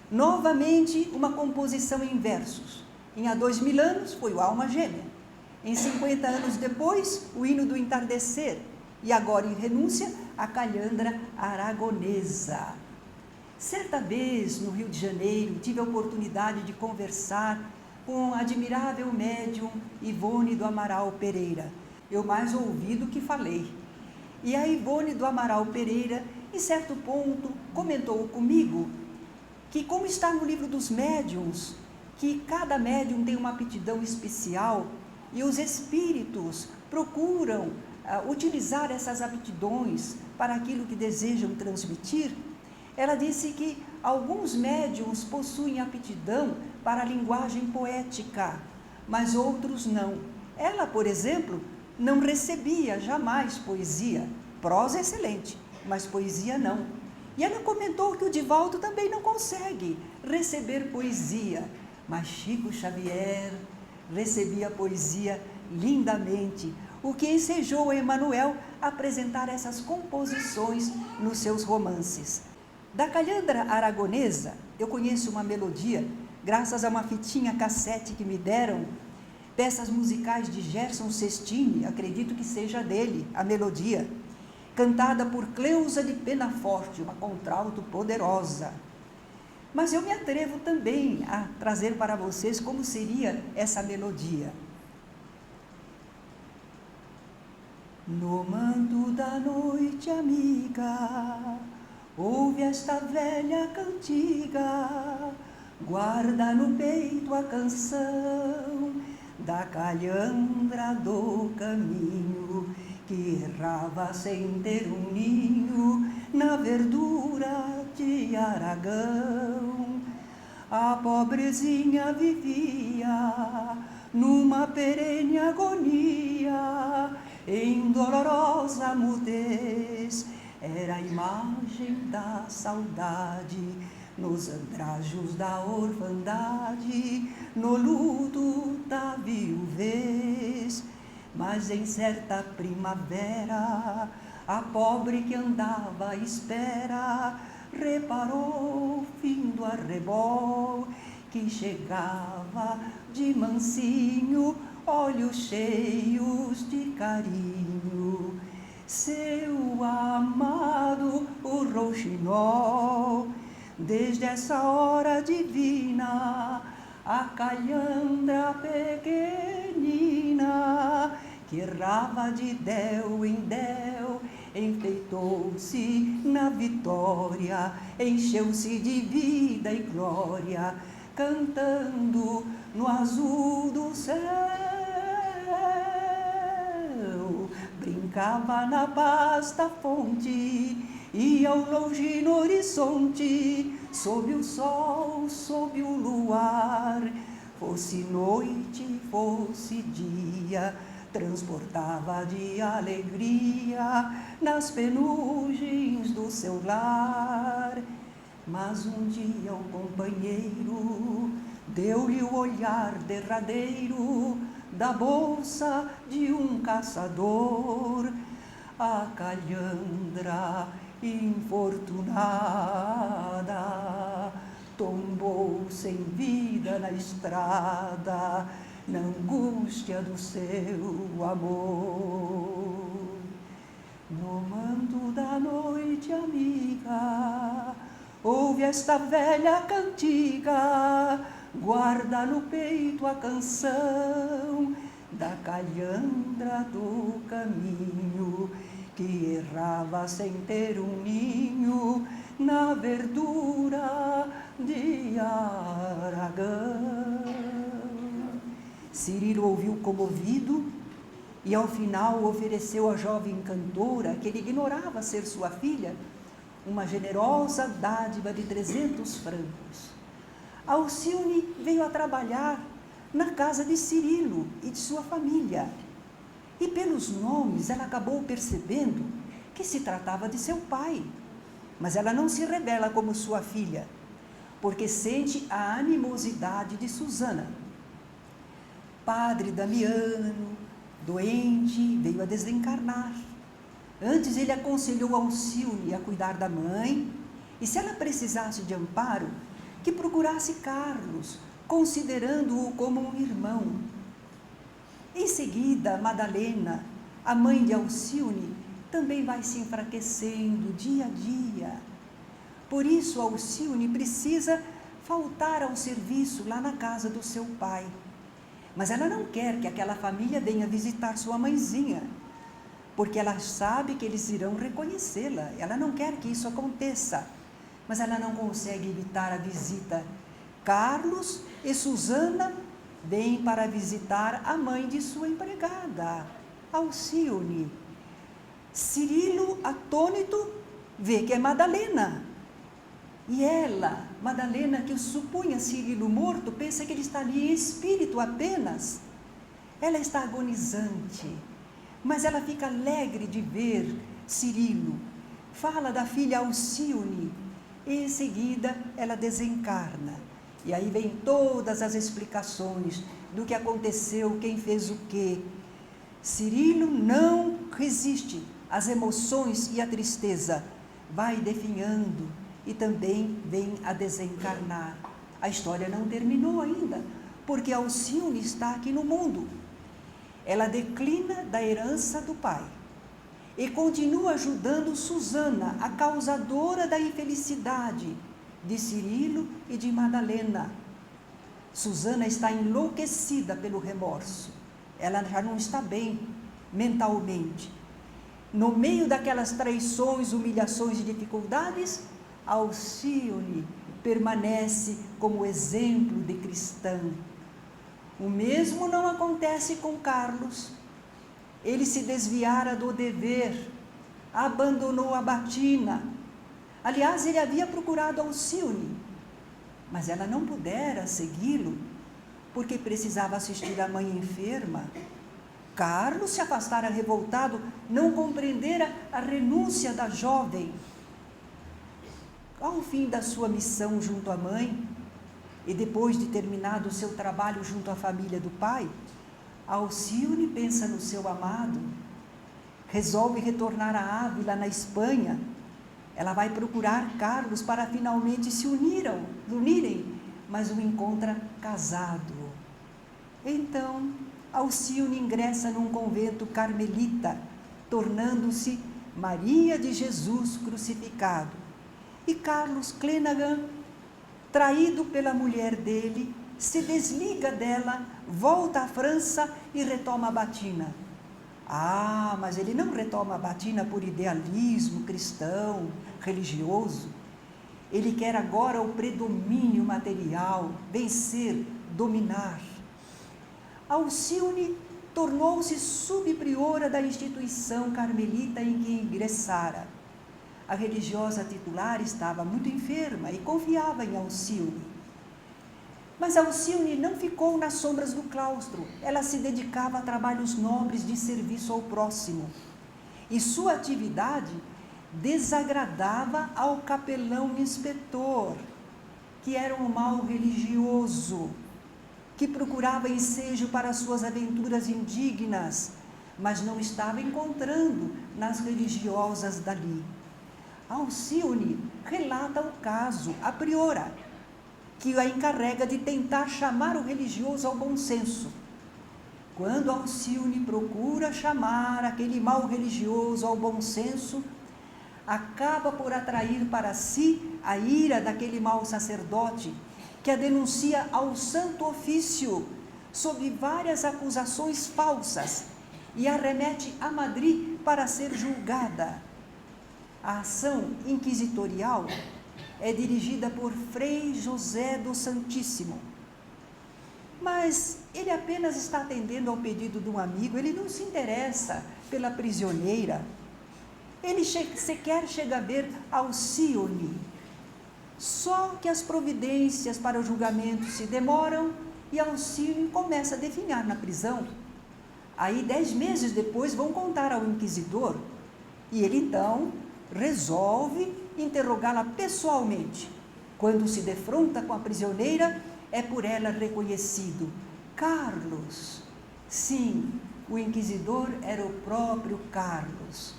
Novamente, uma composição em versos. Em Há 2000 anos foi o Alma Gêmea. Em 50 anos depois, o Hino do Entardecer. E agora, em renúncia, a calhandra aragonesa. Certa vez, no Rio de Janeiro, tive a oportunidade de conversar com a admirável médium Ivone do Amaral Pereira. Eu mais ouvi do que falei. E a Ivone do Amaral Pereira, em certo ponto, comentou comigo que, como está no livro dos médiuns, que cada médium tem uma aptidão especial e os espíritos procuram utilizar essas aptidões para aquilo que desejam transmitir. Ela disse que alguns médiuns possuem aptidão para a linguagem poética, mas outros não. Ela, por exemplo, não recebia jamais poesia. Prosa excelente, mas poesia não. E ela comentou que o Divaldo também não consegue receber poesia, mas Chico Xavier recebia poesia lindamente, o que ensejou a Emmanuel a apresentar essas composições nos seus romances. Da calhandra aragonesa, eu conheço uma melodia, graças a uma fitinha cassete que me deram, peças musicais de Gerson Sestini, acredito que seja dele, a melodia, cantada por Cleusa de Penaforte, uma contralto poderosa. Mas eu me atrevo também a trazer para vocês como seria essa melodia. No manto da noite, amiga, ouve esta velha cantiga, guarda no peito a canção da calhandra do caminho, que errava sem ter um ninho na verdura de Aragão. A pobrezinha vivia numa perene agonia, em dolorosa mudez, era a imagem da saudade, nos andrajos da orfandade, no luto da viuvez. Mas em certa primavera, a pobre que andava à espera, reparou, fim do arrebol, que chegava de mansinho, olhos cheios de carinho, seu amado, o rouxinol. Desde essa hora divina, a calhandra pequenina, que errava de déu em déu, enfeitou-se na vitória, encheu-se de vida e glória, cantando no azul do céu. Brincava na vasta fonte, e ao longe no horizonte, sob o sol, sob o luar, fosse noite, fosse dia, transportava de alegria nas penugens do seu lar. Mas um dia o companheiro deu-lhe o olhar derradeiro da bolsa de um caçador. A calhandra infortunada tombou sem vida na estrada, na angústia do seu amor. No manto da noite, amiga, ouve esta velha cantiga, guarda no peito a canção da calhandra do caminho, que errava sem ter um ninho na verdura de Aragão. Cirilo ouviu comovido e ao final ofereceu à jovem cantora, que ele ignorava ser sua filha, uma generosa dádiva de 300 francos. Alcione veio a trabalhar na casa de Cirilo e de sua família. E pelos nomes ela acabou percebendo que se tratava de seu pai. Mas ela não se rebela como sua filha, porque sente a animosidade de Susana. Padre Damiano, doente, veio a desencarnar. Antes ele aconselhou Alcione a cuidar da mãe, e se ela precisasse de amparo, que procurasse Carlos, considerando-o como um irmão. Em seguida, Madalena, a mãe de Alcione, também vai se enfraquecendo dia a dia. Por isso, Alcione precisa faltar ao serviço lá na casa do seu pai. Mas ela não quer que aquela família venha visitar sua mãezinha, porque ela sabe que eles irão reconhecê-la. Ela não quer que isso aconteça, mas ela não consegue evitar a visita. Carlos e Susana vêm para visitar a mãe de sua empregada, Alcione. Cirilo, atônito, vê que é Madalena. E ela, Madalena, que supunha Cirilo morto, pensa que ele está ali em espírito apenas. Ela está agonizante, mas ela fica alegre de ver Cirilo. Fala da filha Alcione e em seguida ela desencarna. E aí vem todas as explicações do que aconteceu, quem fez o quê. Cirilo não resiste às emoções e à tristeza, vai definhando e também vem a desencarnar. A história não terminou ainda, porque Alcione está aqui no mundo. Ela declina da herança do pai e continua ajudando Susana, a causadora da infelicidade de Cirilo e de Madalena. Susana está enlouquecida pelo remorso. Ela já não está bem mentalmente. No meio daquelas traições, humilhações e dificuldades, Alcione permanece como exemplo de cristã. O mesmo não acontece com Carlos. Ele se desviara do dever, abandonou a batina. Aliás, ele havia procurado Alcione, mas ela não pudera segui-lo, porque precisava assistir a mãe enferma. Carlos se afastara revoltado, não compreendera a renúncia da jovem. Ao fim da sua missão junto à mãe, e depois de terminado o seu trabalho junto à família do pai, Alcione pensa no seu amado, resolve retornar a Ávila, na Espanha. Ela vai procurar Carlos para finalmente se unirem, mas o encontra casado. Então, Alcione ingressa num convento carmelita, tornando-se Maria de Jesus crucificado. E Carlos Clenaghan, traído pela mulher dele, se desliga dela, volta à França e retoma a batina. Mas ele não retoma a batina por idealismo cristão, religioso. Ele quer agora o predomínio material, vencer, dominar. Alcione tornou-se subpriora da instituição carmelita em que ingressara. A religiosa titular estava muito enferma e confiava em Alcione. Mas Alcione não ficou nas sombras do claustro. Ela se dedicava a trabalhos nobres de serviço ao próximo. E sua atividade desagradava ao capelão inspetor, que era um mau religioso, que procurava ensejo para suas aventuras indignas, mas não estava encontrando nas religiosas dali. Alcione relata o caso à priora, que a encarrega de tentar chamar o religioso ao bom senso. Quando Alcione procura chamar aquele mau religioso ao bom senso, acaba por atrair para si a ira daquele mau sacerdote, que a denuncia ao Santo Ofício sob várias acusações falsas e a remete a Madrid para ser julgada. A ação inquisitorial é dirigida por Frei José do Santíssimo. Mas ele apenas está atendendo ao pedido de um amigo, ele não se interessa pela prisioneira. Ele sequer chega a ver Alcione. Só que as providências para o julgamento se demoram e Alcione começa a definhar na prisão. Aí 10 meses depois vão contar ao inquisidor e ele então resolve interrogá-la pessoalmente. Quando se defronta com a prisioneira, é por ela reconhecido: Carlos. Sim, o inquisidor era o próprio Carlos.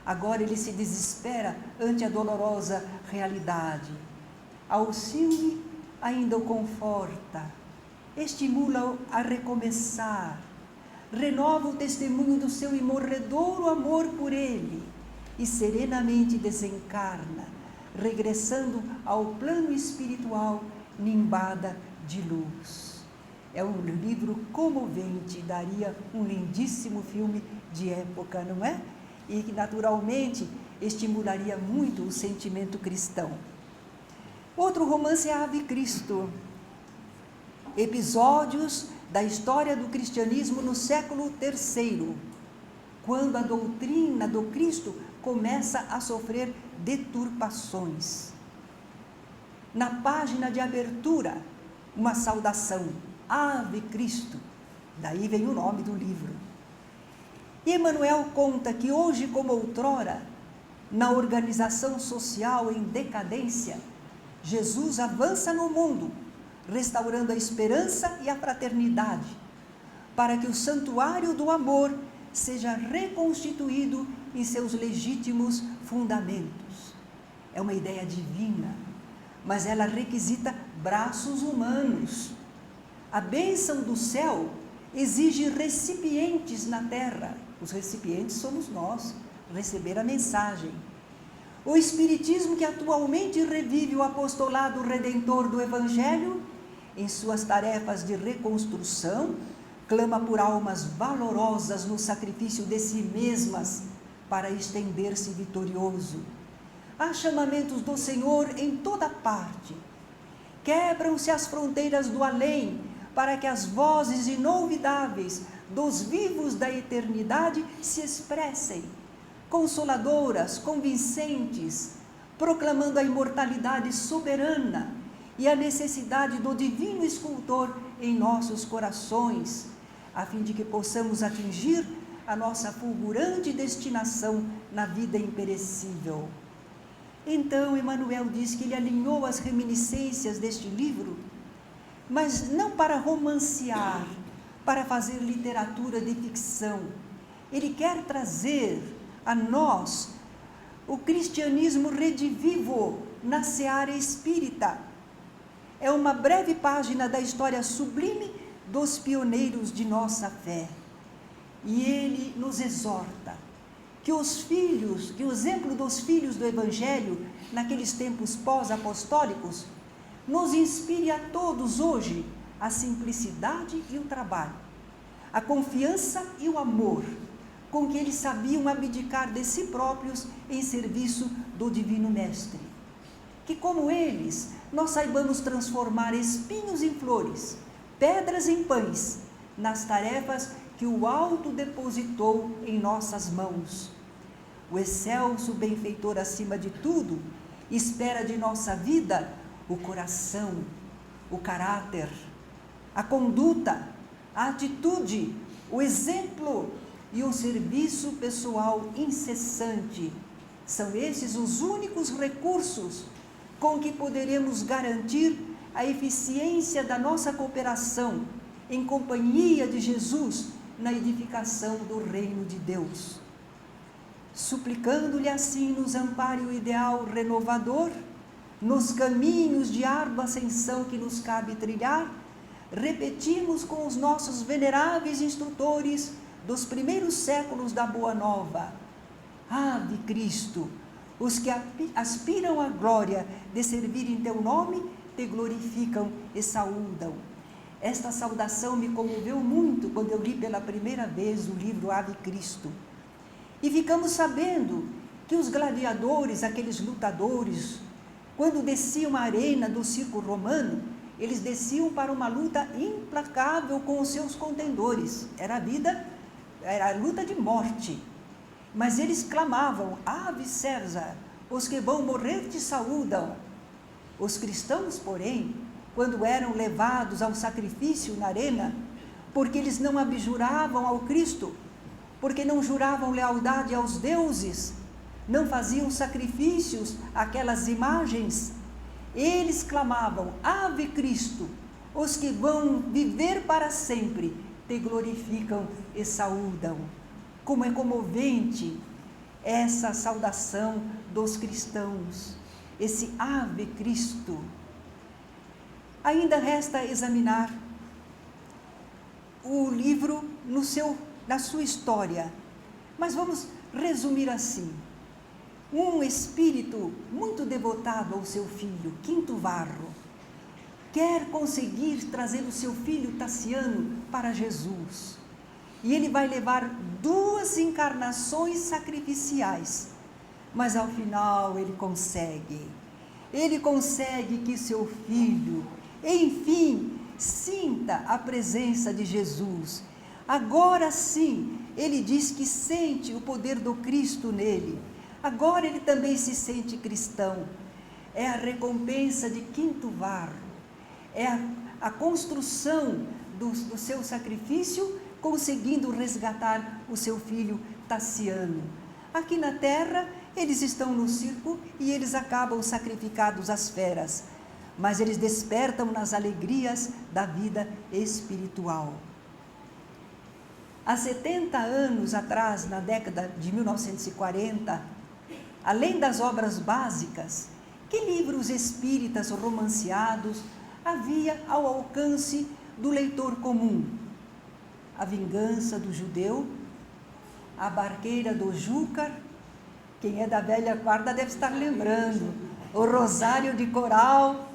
Agora ele se desespera ante a dolorosa realidade. Alcione ainda o conforta, estimula-o a recomeçar, renova o testemunho do seu imorredouro amor por ele e serenamente desencarna, regressando ao plano espiritual nimbada de luz. É um livro comovente, daria um lindíssimo filme de época, não é? E que naturalmente estimularia muito o sentimento cristão. Outro romance é Ave Cristo. Episódios da história do cristianismo no século III, quando a doutrina do Cristo começa a sofrer deturpações. Na página de abertura, uma saudação, Ave Cristo, daí vem o nome do livro. E Emmanuel conta que hoje, como outrora, na organização social em decadência, Jesus avança no mundo, restaurando a esperança e a fraternidade, para que o santuário do amor seja reconstituído em seus legítimos fundamentos. É uma ideia divina, mas ela requisita braços humanos. A bênção do céu exige recipientes na terra. Os recipientes somos nós, receber a mensagem. O Espiritismo, que atualmente revive o apostolado redentor do Evangelho, em suas tarefas de reconstrução, clama por almas valorosas no sacrifício de si mesmas para estender-se vitorioso. Há chamamentos do Senhor em toda parte. Quebram-se as fronteiras do além para que as vozes inolvidáveis dos vivos da eternidade se expressem, consoladoras, convincentes, proclamando a imortalidade soberana e a necessidade do divino escultor em nossos corações, a fim de que possamos atingir a nossa fulgurante destinação na vida imperecível. Então, Emmanuel diz que ele alinhou as reminiscências deste livro, mas não para romancear, para fazer literatura de ficção. Ele quer trazer a nós o cristianismo redivivo na seara espírita. É uma breve página da história sublime dos pioneiros de nossa fé. E ele nos exorta que o exemplo dos filhos do Evangelho, naqueles tempos pós-apostólicos, nos inspire a todos hoje a simplicidade e o trabalho, a confiança e o amor, com que eles sabiam abdicar de si próprios em serviço do Divino Mestre. Que, como eles, nós saibamos transformar espinhos em flores, pedras em pães, nas tarefas que o Alto depositou em nossas mãos. O excelso benfeitor, acima de tudo, espera de nossa vida o coração, o caráter, a conduta, a atitude, o exemplo e o serviço pessoal incessante. São esses os únicos recursos com que poderemos garantir a eficiência da nossa cooperação em companhia de Jesus na edificação do reino de Deus. Suplicando-lhe assim nos ampare o ideal renovador, nos caminhos de árdua ascensão que nos cabe trilhar, repetimos com os nossos veneráveis instrutores dos primeiros séculos da Boa Nova: Ave Cristo, os que aspiram à glória de servir em teu nome, te glorificam e saúdam. Esta saudação me comoveu muito quando eu li pela primeira vez o livro Ave Cristo. E ficamos sabendo que os gladiadores, aqueles lutadores, quando desciam a arena do circo romano, eles desciam para uma luta implacável com os seus contendores. Era a luta de morte. Mas eles clamavam: Ave César, os que vão morrer te saúdam. Os cristãos, porém, quando eram levados ao sacrifício na arena, porque eles não abjuravam ao Cristo, porque não juravam lealdade aos deuses, não faziam sacrifícios àquelas imagens, eles clamavam: Ave Cristo, os que vão viver para sempre, te glorificam e saúdam. Como é comovente essa saudação dos cristãos, esse Ave Cristo. Ainda resta examinar o livro na sua história, mas vamos resumir assim. um espírito muito devotado ao seu filho, Quinto Varro, quer conseguir trazer o seu filho Tassiano para Jesus. E ele vai levar 2 encarnações sacrificiais, mas ao final ele consegue. Ele consegue que seu filho, enfim, sinta a presença de Jesus. Agora sim, ele diz que sente o poder do Cristo nele. Agora ele também se sente cristão. É a recompensa de Quinto Varro. É a construção do seu sacrifício, conseguindo resgatar o seu filho Tassiano. Aqui na terra, eles estão no circo e eles acabam sacrificados às feras, mas eles despertam nas alegrias da vida espiritual. Há 70 anos atrás, na década de 1940, além das obras básicas, que livros espíritas romanceados havia ao alcance do leitor comum? A Vingança do Judeu, A Barqueira do Júcar, quem é da velha guarda deve estar lembrando, O Rosário de Coral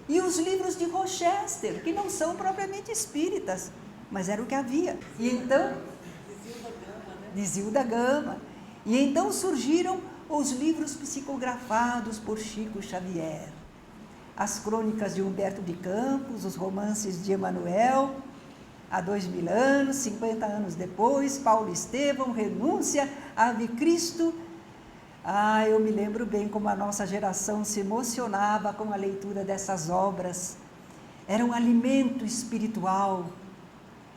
e os livros de Rochester, que não são propriamente espíritas, mas era o que havia. E então, de Zilda Gama, e então surgiram os livros psicografados por Chico Xavier, as crônicas de Humberto de Campos, os romances de Emanuel, há 2000 anos, 50 anos depois, Paulo Estevão, Renúncia, Ave Cristo. Eu me lembro bem como a nossa geração se emocionava com a leitura dessas obras. Era um alimento espiritual.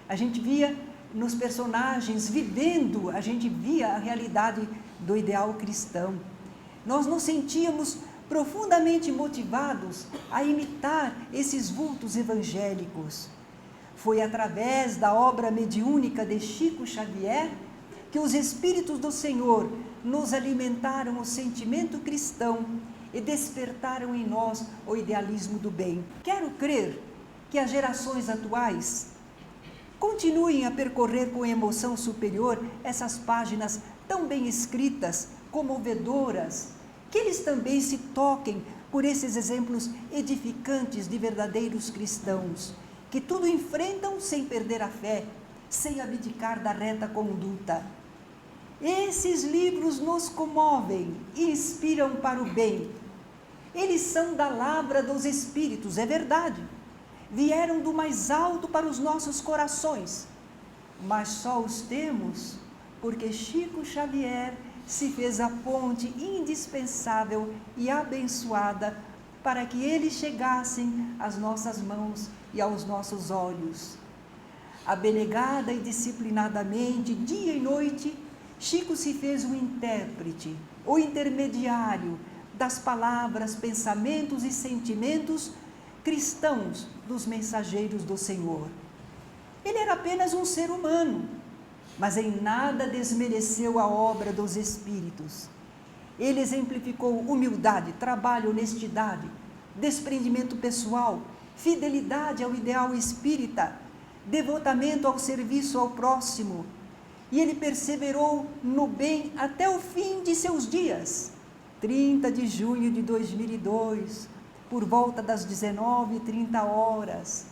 A gente via nos personagens vivendo, a gente via a realidade do ideal cristão. Nós nos sentíamos profundamente motivados a imitar esses vultos evangélicos. Foi através da obra mediúnica de Chico Xavier que os Espíritos do Senhor nos alimentaram o sentimento cristão e despertaram em nós o idealismo do bem. Quero crer que as gerações atuais continuem a percorrer com emoção superior essas páginas tão bem escritas, comovedoras, que eles também se toquem por esses exemplos edificantes de verdadeiros cristãos, que tudo enfrentam sem perder a fé, sem abdicar da reta conduta. Esses livros nos comovem e inspiram para o bem. Eles são da lavra dos Espíritos, é verdade. Vieram do mais alto para os nossos corações, mas só os temos porque Chico Xavier se fez a ponte indispensável e abençoada para que eles chegassem às nossas mãos e aos nossos olhos. Abnegada e disciplinadamente, dia e noite, Chico se fez o intérprete, o intermediário das palavras, pensamentos e sentimentos cristãos dos mensageiros do Senhor. Ele era apenas um ser humano, mas em nada desmereceu a obra dos Espíritos. Ele exemplificou humildade, trabalho, honestidade, desprendimento pessoal, fidelidade ao ideal espírita, devotamento ao serviço ao próximo, e ele perseverou no bem até o fim de seus dias. 30 de junho de 2002, por volta das 19h30,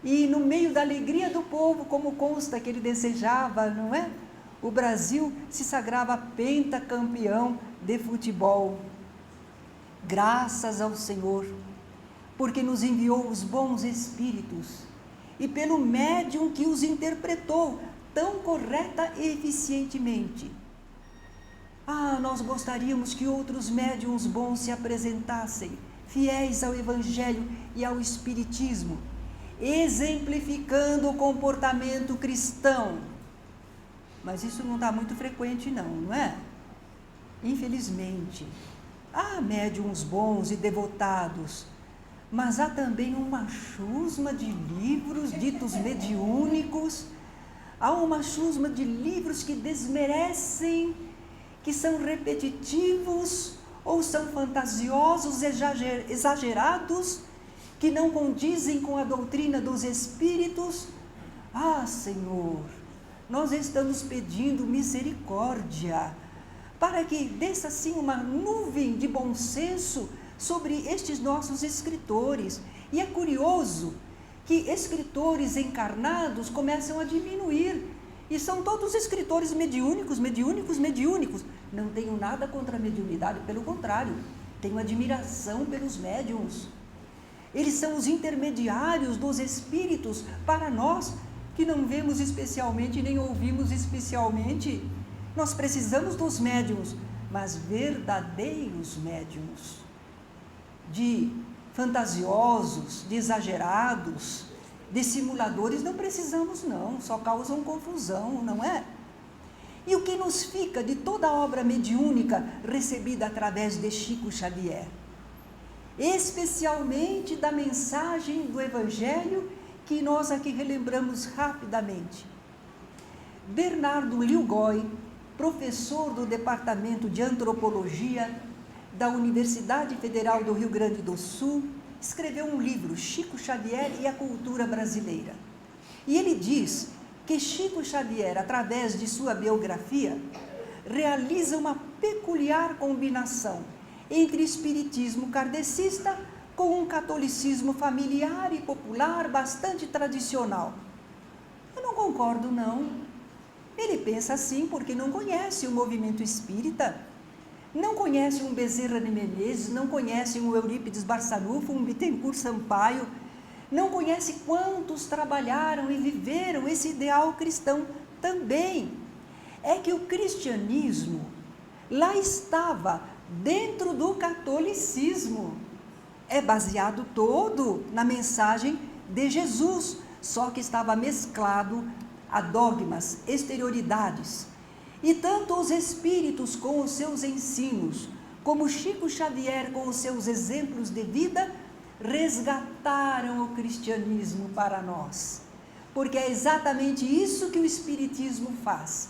e no meio da alegria do povo, como consta que ele desejava, não é? O Brasil se sagrava pentacampeão de futebol. Graças ao Senhor, porque nos enviou os bons espíritos, e pelo médium que os interpretou tão correta e eficientemente. Nós gostaríamos que outros médiuns bons se apresentassem, fiéis ao Evangelho e ao Espiritismo, exemplificando o comportamento cristão. Mas isso não está muito frequente não é? Infelizmente. Há médiuns bons e devotados, mas há também uma chusma de livros ditos mediúnicos, há uma chusma de livros que desmerecem, que são repetitivos ou são fantasiosos, exagerados, que não condizem com a doutrina dos Espíritos. Senhor, nós estamos pedindo misericórdia para que desça assim uma nuvem de bom senso sobre estes nossos escritores. E é curioso que escritores encarnados começam a diminuir, e são todos escritores mediúnicos. Não tenho nada contra a mediunidade, pelo contrário, tenho admiração pelos médiuns. Eles são os intermediários dos espíritos para nós, que não vemos especialmente, nem ouvimos especialmente. Nós precisamos dos médiuns, mas verdadeiros médiuns, de fantasiosos, de exagerados, de simuladores, não precisamos não, só causam confusão, não é? E o que nos fica de toda a obra mediúnica recebida através de Chico Xavier? Especialmente da mensagem do Evangelho, que nós aqui relembramos rapidamente. Bernardo Lilgoy, professor do Departamento de Antropologia da Universidade Federal do Rio Grande do Sul, escreveu um livro, Chico Xavier e a Cultura Brasileira. E ele diz que Chico Xavier, através de sua biografia, realiza uma peculiar combinação entre espiritismo kardecista com um catolicismo familiar e popular bastante tradicional. Eu não concordo, não. Ele pensa assim porque não conhece o movimento espírita, não conhece um Bezerra de Menezes, não conhece um Eurípides Barçanufo, um Bittencourt Sampaio, não conhece quantos trabalharam e viveram esse ideal cristão também. É que o cristianismo lá estava dentro do catolicismo. É baseado todo na mensagem de Jesus, só que estava mesclado a dogmas, exterioridades. E tanto os espíritos com os seus ensinos, como Chico Xavier com os seus exemplos de vida, resgataram o cristianismo para nós. Porque é exatamente isso que o espiritismo faz.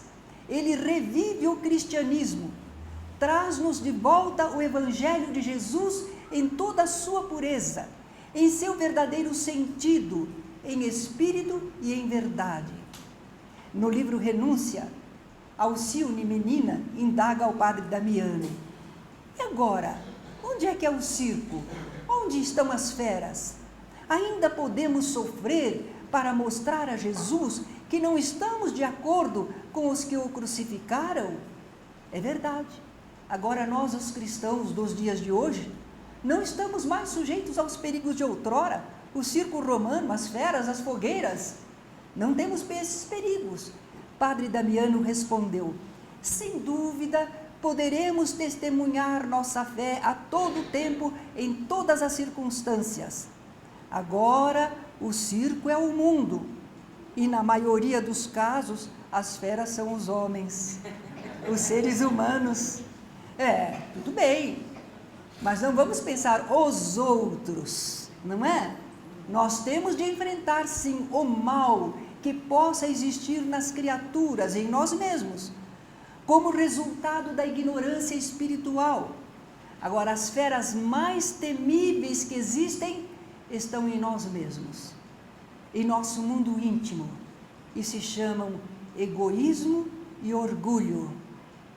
Ele revive o cristianismo, traz-nos de volta o Evangelho de Jesus em toda a sua pureza, em seu verdadeiro sentido, em espírito e em verdade. No livro Renúncia, Alcione Menina indaga ao padre Damiano: e agora, onde é que é o circo? Onde estão as feras? Ainda podemos sofrer para mostrar a Jesus que não estamos de acordo com os que o crucificaram? É verdade. Agora nós, os cristãos dos dias de hoje, não estamos mais sujeitos aos perigos de outrora, o circo romano, as feras, as fogueiras. Não temos esses perigos. Padre Damiano respondeu: sem dúvida, poderemos testemunhar nossa fé a todo tempo, em todas as circunstâncias. Agora, o circo é o mundo, e na maioria dos casos, as feras são os homens, os seres humanos. Tudo bem, mas não vamos pensar os outros, não é? Nós temos de enfrentar, sim, o mal que possa existir nas criaturas, em nós mesmos, como resultado da ignorância espiritual. Agora, as feras mais temíveis que existem estão em nós mesmos, em nosso mundo íntimo, e se chamam egoísmo e orgulho.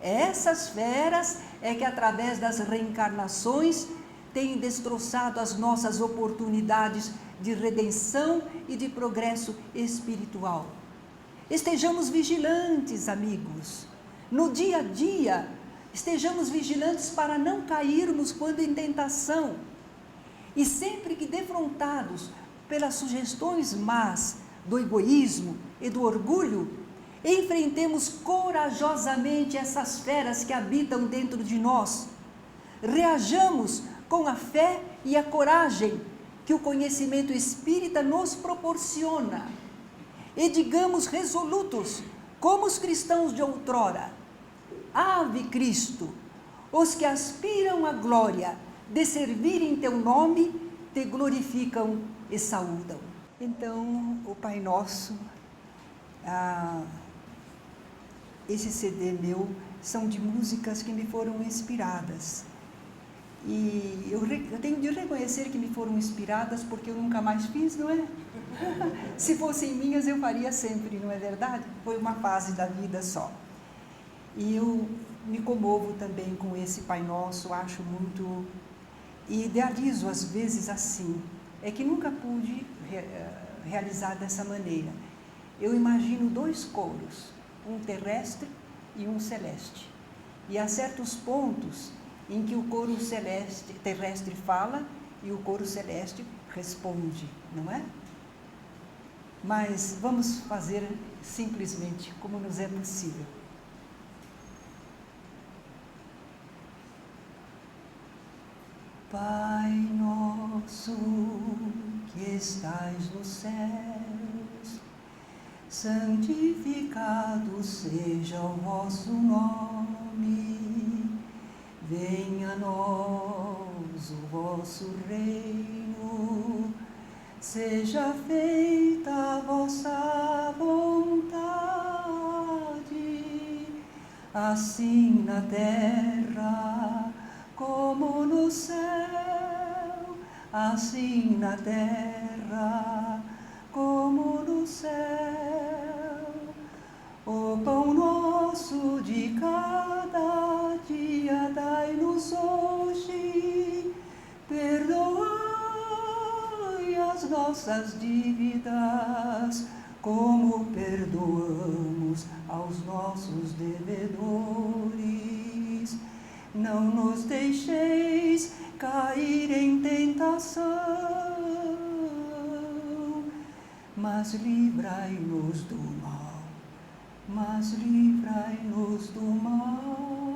Essas feras é que, através das reencarnações, têm destroçado as nossas oportunidades de redenção e de progresso espiritual. Estejamos vigilantes, amigos. No dia a dia, estejamos vigilantes para não cairmos quando em tentação. E sempre que defrontados pelas sugestões más do egoísmo e do orgulho, enfrentemos corajosamente essas feras que habitam dentro de nós. Reajamos com a fé e a coragem que o conhecimento espírita nos proporciona. E digamos resolutos, como os cristãos de outrora: Ave Cristo, os que aspiram à glória de servir em teu nome, te glorificam e saúdam. Então, o Pai Nosso, esse CD meu, são de músicas que me foram inspiradas. E eu tenho de reconhecer que me foram inspiradas porque eu nunca mais fiz, não é? Se fossem minhas, eu faria sempre, não é verdade? Foi uma fase da vida só. E eu me comovo também com esse Pai Nosso, acho muito... E idealizo às vezes assim, é que nunca pude realizar dessa maneira. Eu imagino 2 coros, um terrestre e um celeste. E há certos pontos em que o coro terrestre fala e o coro celeste responde, não é? Mas vamos fazer simplesmente como nos é possível. Pai nosso que estais nos céus, santificado seja o vosso nome, venha a nós o vosso reino, seja feita a vossa vontade, assim na terra como no céu, assim na terra como no céu. O pão nosso de cada dia dai-nos hoje, perdoai as nossas dívidas, como perdoamos aos nossos devedores. Não nos deixeis cair em tentação, mas livrai-nos do mal. Mas livrai-nos do mal.